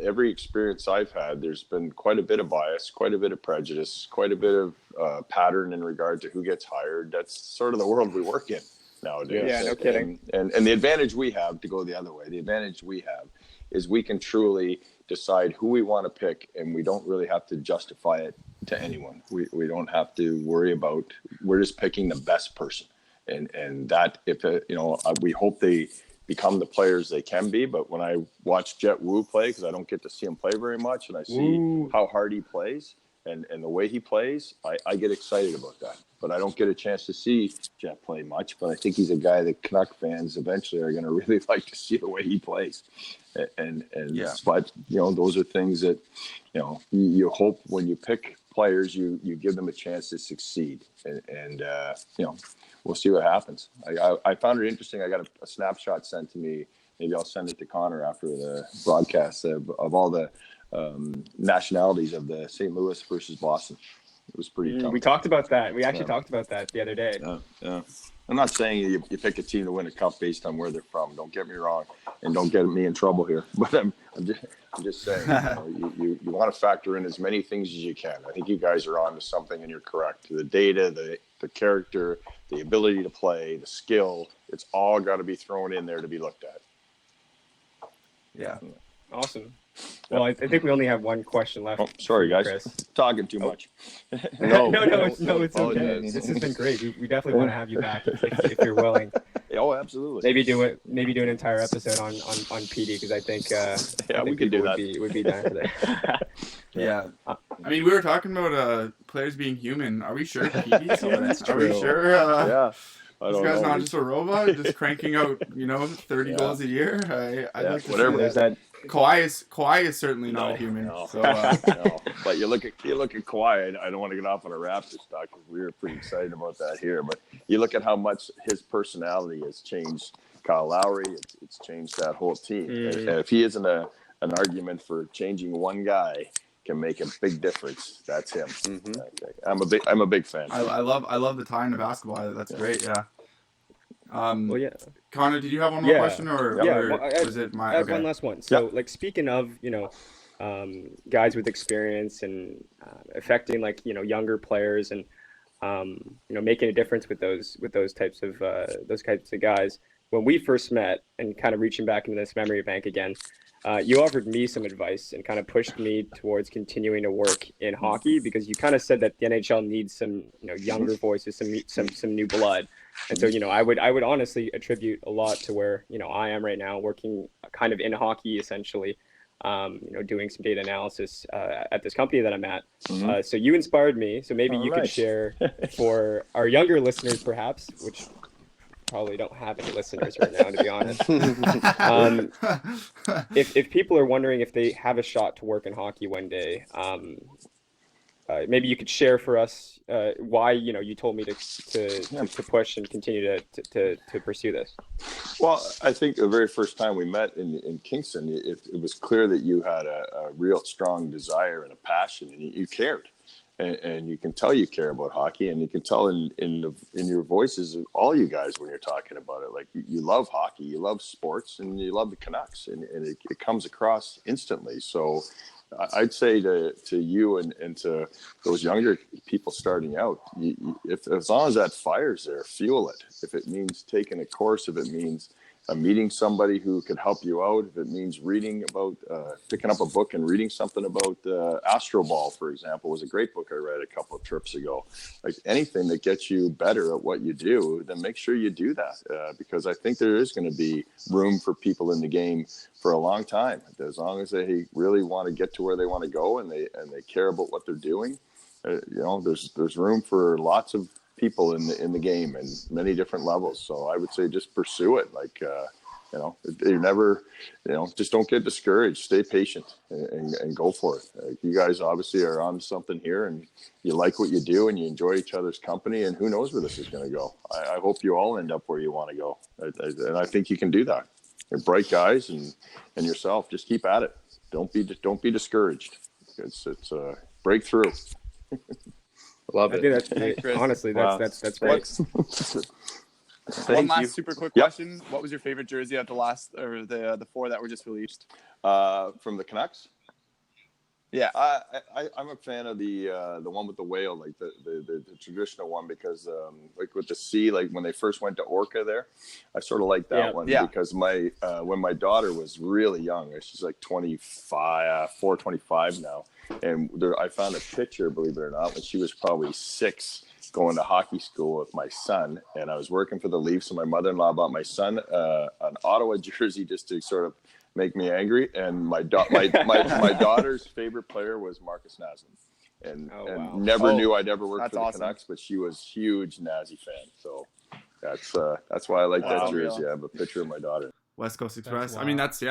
Every experience I've had, there's been quite a bit of bias, quite a bit of prejudice, quite a bit of pattern in regard to who gets hired. That's sort of the world we work in nowadays. Yeah, no kidding. And the advantage we have, to go the other way, the advantage we have is we can truly decide who we want to pick, and we don't really have to justify it to anyone. We don't have to worry about, we're just picking the best person. And that, if we hope they become the players they can be. But when I watch Jet Wu play, because I don't get to see him play very much, and I see how hard he plays and the way he plays, I get excited about that. But I don't get a chance to see Jet play much. But I think he's a guy that Canuck fans eventually are going to really like to see the way he plays. And Yeah. But, you know, those are things that, you know, you hope when you pick players, you give them a chance to succeed. And you know, we'll see what happens. I found it interesting. I got a snapshot sent to me. Maybe I'll send it to Connor after the broadcast of all the nationalities of the St. Louis versus Boston. It was pretty tough. We talked about that. We actually talked about that the other day. Yeah. I'm not saying you pick a team to win a cup based on where they're from. Don't get me wrong, and don't get me in trouble here. But I'm just saying, you want to factor in as many things as you can. I think you guys are on to something, and you're correct. The data, the character, the ability to play, the skill, it's all got to be thrown in there to be looked at. Yeah. Awesome. Well, I think we only have one question left. Oh, sorry, guys. Chris. Talking too much. No, it's okay. This has been great. We definitely want to have you back if you're willing. Oh, absolutely. Maybe do an entire episode on PD, because I think we could do that. Would be down for that. Yeah. I mean, we were talking about players being human. Are we sure PD's human? That's Are we true. sure? Yeah. I This don't guy's know. not just a robot, just cranking out, 30 goals a year. I'd like to whatever. see There's that. that. Kawhi is certainly not a human. No. So No. But you look at Kawhi. I don't want to get off on a Raptors talk because we were pretty excited about that here. But you look at how much his personality has changed. Kyle Lowry, it's changed that whole team. And if he isn't an argument for changing one guy, can make a big difference. That's him. Mm-hmm. I'm a big fan. I love the tie into basketball. That's great. Yeah. Well, yeah. Connor, did you have one more question, or was it my? I have Okay. one last one. So, like, speaking of, guys with experience and affecting, like, younger players and, making a difference with those types of guys. When we first met, and kind of reaching back into this memory bank again, you offered me some advice and kind of pushed me towards continuing to work in hockey, because you kind of said that the NHL needs some, younger voices, some new blood. And so, I would honestly attribute a lot to where, I am right now, working kind of in hockey, essentially, doing some data analysis at this company that I'm at. So you inspired me. So maybe you could share for our younger listeners, perhaps, which probably don't have any listeners right now, to be honest. If people are wondering if they have a shot to work in hockey one day, maybe you could share for us why you told me to push and continue to pursue this. Well, I think the very first time we met in Kingston, it was clear that you had a real strong desire and a passion, and you cared. and you can tell you care about hockey, and you can tell in your voices, all you guys, when you're talking about it, like you love hockey, you love sports, and you love the Canucks, and it comes across instantly. So I'd say to you and to those younger people starting out, if as long as that fire's there, fuel it. If it means taking a course, if it means meeting somebody who could help you out, if it means reading about, picking up a book and reading something about Astro Ball, for example, was a great book I read a couple of trips ago. Like anything that gets you better at what you do, then make sure you do that, because I think there is going to be room for people in the game for a long time, as long as they really want to get to where they want to go and they care about what they're doing. There's room for lots of people in the game and many different levels. So I would say just pursue it. Like, you never, just don't get discouraged. Stay patient and go for it. You guys obviously are on something here, and you like what you do, and you enjoy each other's company. And who knows where this is going to go? I hope you all end up where you want to go, and I think you can do that. You're bright guys, and yourself. Just keep at it. Don't be discouraged. It's breakthrough. Love it. That's, honestly, that's great. One last super quick question. What was your favorite jersey at the last, or the four that were just released? From the Canucks? Yeah. I'm a fan of the one with the whale, like the traditional one, because like with the sea, like when they first went to Orca there, I sort of like that one because when my daughter was really young, she's like 25 now, and I found a picture, believe it or not, when she was probably 6, going to hockey school with my son, and I was working for the Leafs, and my mother-in-law bought my son an Ottawa jersey just to sort of make me angry, and my daughter's favorite player was Marcus Naslund, and never knew I'd ever work for the Canucks, but she was a huge Nazi fan, so that's why I like that jersey. I have a picture of my daughter. West Coast Express. I mean, that's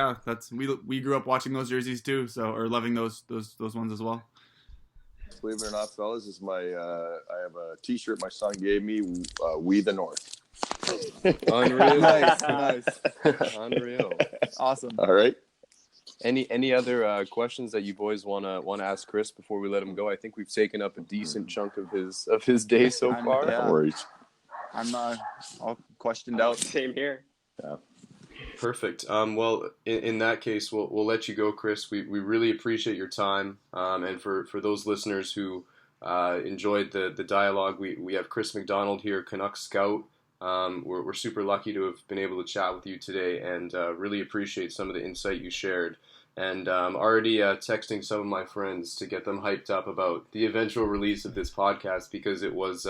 we grew up watching those jerseys too, or loving those ones as well. Believe it or not, fellas, is I have a T-shirt my son gave me. We the North. Unreal. Nice. Unreal. Awesome. All right. Any other questions that you boys want to ask Chris before we let him go? I think we've taken up a decent chunk of his day so far. Yeah. No worries. I'm all questioned out. Same here. Yeah. Perfect. Well, in that case, we'll let you go, Chris. We really appreciate your time. And for those listeners who enjoyed the dialogue, we have Chris MacDonald here, Canucks Scout. We're super lucky to have been able to chat with you today, and really appreciate some of the insight you shared. And already texting some of my friends to get them hyped up about the eventual release of this podcast, because it was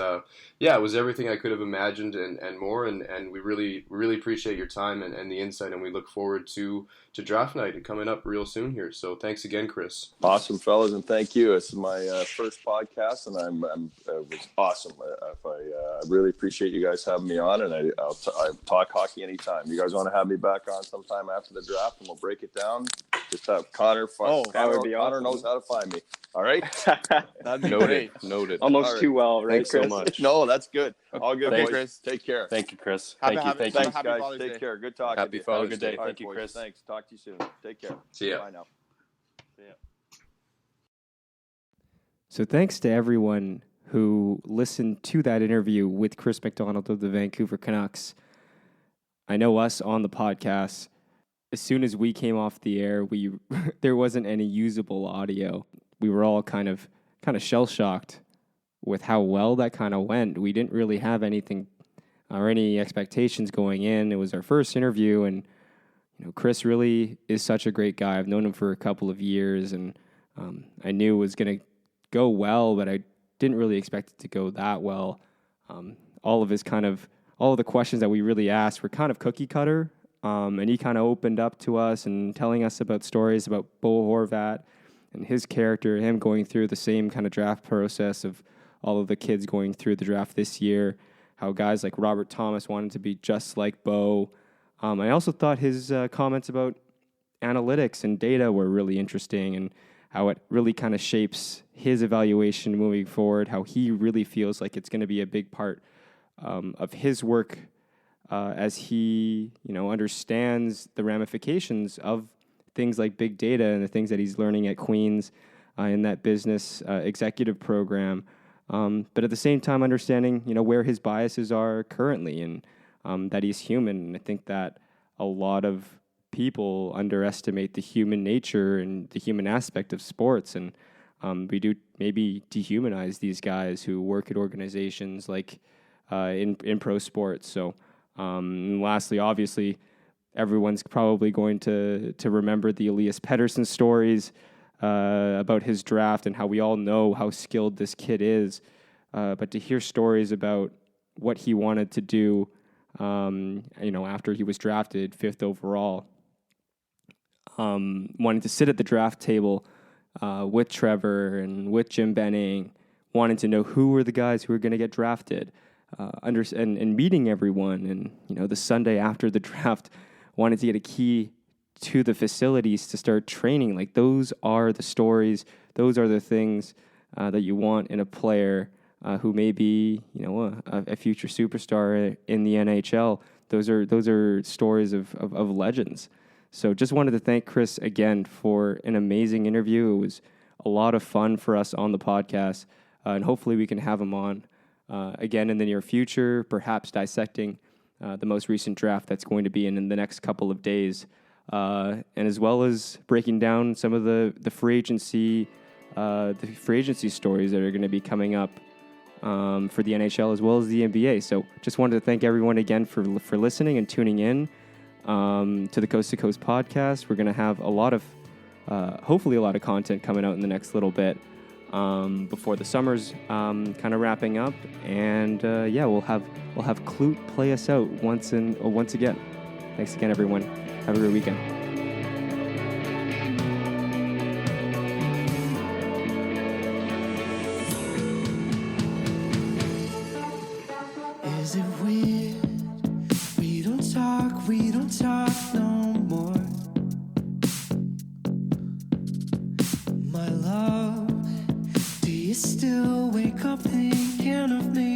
everything I could have imagined and more. And we really appreciate your time and the insight, and we look forward to draft night coming up real soon here. So thanks again, Chris. Awesome, fellas, and thank you. This is my first podcast, and it was awesome. I really appreciate you guys having me on, and I'll talk hockey anytime. You guys want to have me back on sometime after the draft, and we'll break it down. Just have Connor. That would be awesome. Connor knows how to find me. All right. That'd be great. Noted. Almost too well, right? Thanks Chris? so much. No, that's good. All good, Okay, boys. Chris. Take care. Thank you, Chris. Happy Thanks, Happy guys. Father's Take Day. care. Good talking. Happy to you. Father's Day. All right, Thank you, boys. Chris. Thanks. Talk to you soon. Take care. See ya. Bye now. So thanks to everyone who listened to that interview with Chris MacDonald of the Vancouver Canucks. I know us on the podcast, as soon as we came off the air, there wasn't any usable audio. We were all kind of shell-shocked with how well that kind of went. We didn't really have anything or any expectations going in. It was our first interview, and Chris really is such a great guy. I've known him for a couple of years, and I knew it was going to go well, but I didn't really expect it to go that well. All of the questions that we really asked were kind of cookie cutter. And he kind of opened up to us and telling us about stories about Bo Horvat and his character, him going through the same kind of draft process of all of the kids going through the draft this year, how guys like Robert Thomas wanted to be just like Bo. I also thought his comments about analytics and data were really interesting, and how it really kind of shapes his evaluation moving forward, how he really feels like it's going to be a big part of his work as he, understands the ramifications of things like big data and the things that he's learning at Queens. in that business executive program. But at the same time, understanding, where his biases are currently, and that he's human. And I think that a lot of people underestimate the human nature and the human aspect of sports. And we do maybe dehumanize these guys who work at organizations like in pro sports. So lastly, obviously, everyone's probably going to remember the Elias Pettersson stories about his draft and how we all know how skilled this kid is. But to hear stories about what he wanted to do, after he was drafted 5th overall, wanting to sit at the draft table with Trevor and with Jim Benning, wanting to know who were the guys who were going to get drafted, and meeting everyone, and the Sunday after the draft, wanted to get a key to the facilities to start training. Like, those are the stories, those are the things that you want in a player who may be, a future superstar in the NHL. Those are stories of legends. So just wanted to thank Chris again for an amazing interview. It was a lot of fun for us on the podcast, and hopefully we can have him on again in the near future, perhaps dissecting the most recent draft that's going to be in the next couple of days, and as well as breaking down some of the free agency stories that are going to be coming up for the NHL as well as the NBA. So just wanted to thank everyone again for listening and tuning in to the Coast to Coast podcast. We're going to have hopefully a lot of content coming out in the next little bit before the summer's kind of wrapping up. And we'll have Clute play us out once again. Thanks again, everyone. Have a great weekend. Is it weird? We don't talk no more. My love, do you still wake up thinking of me?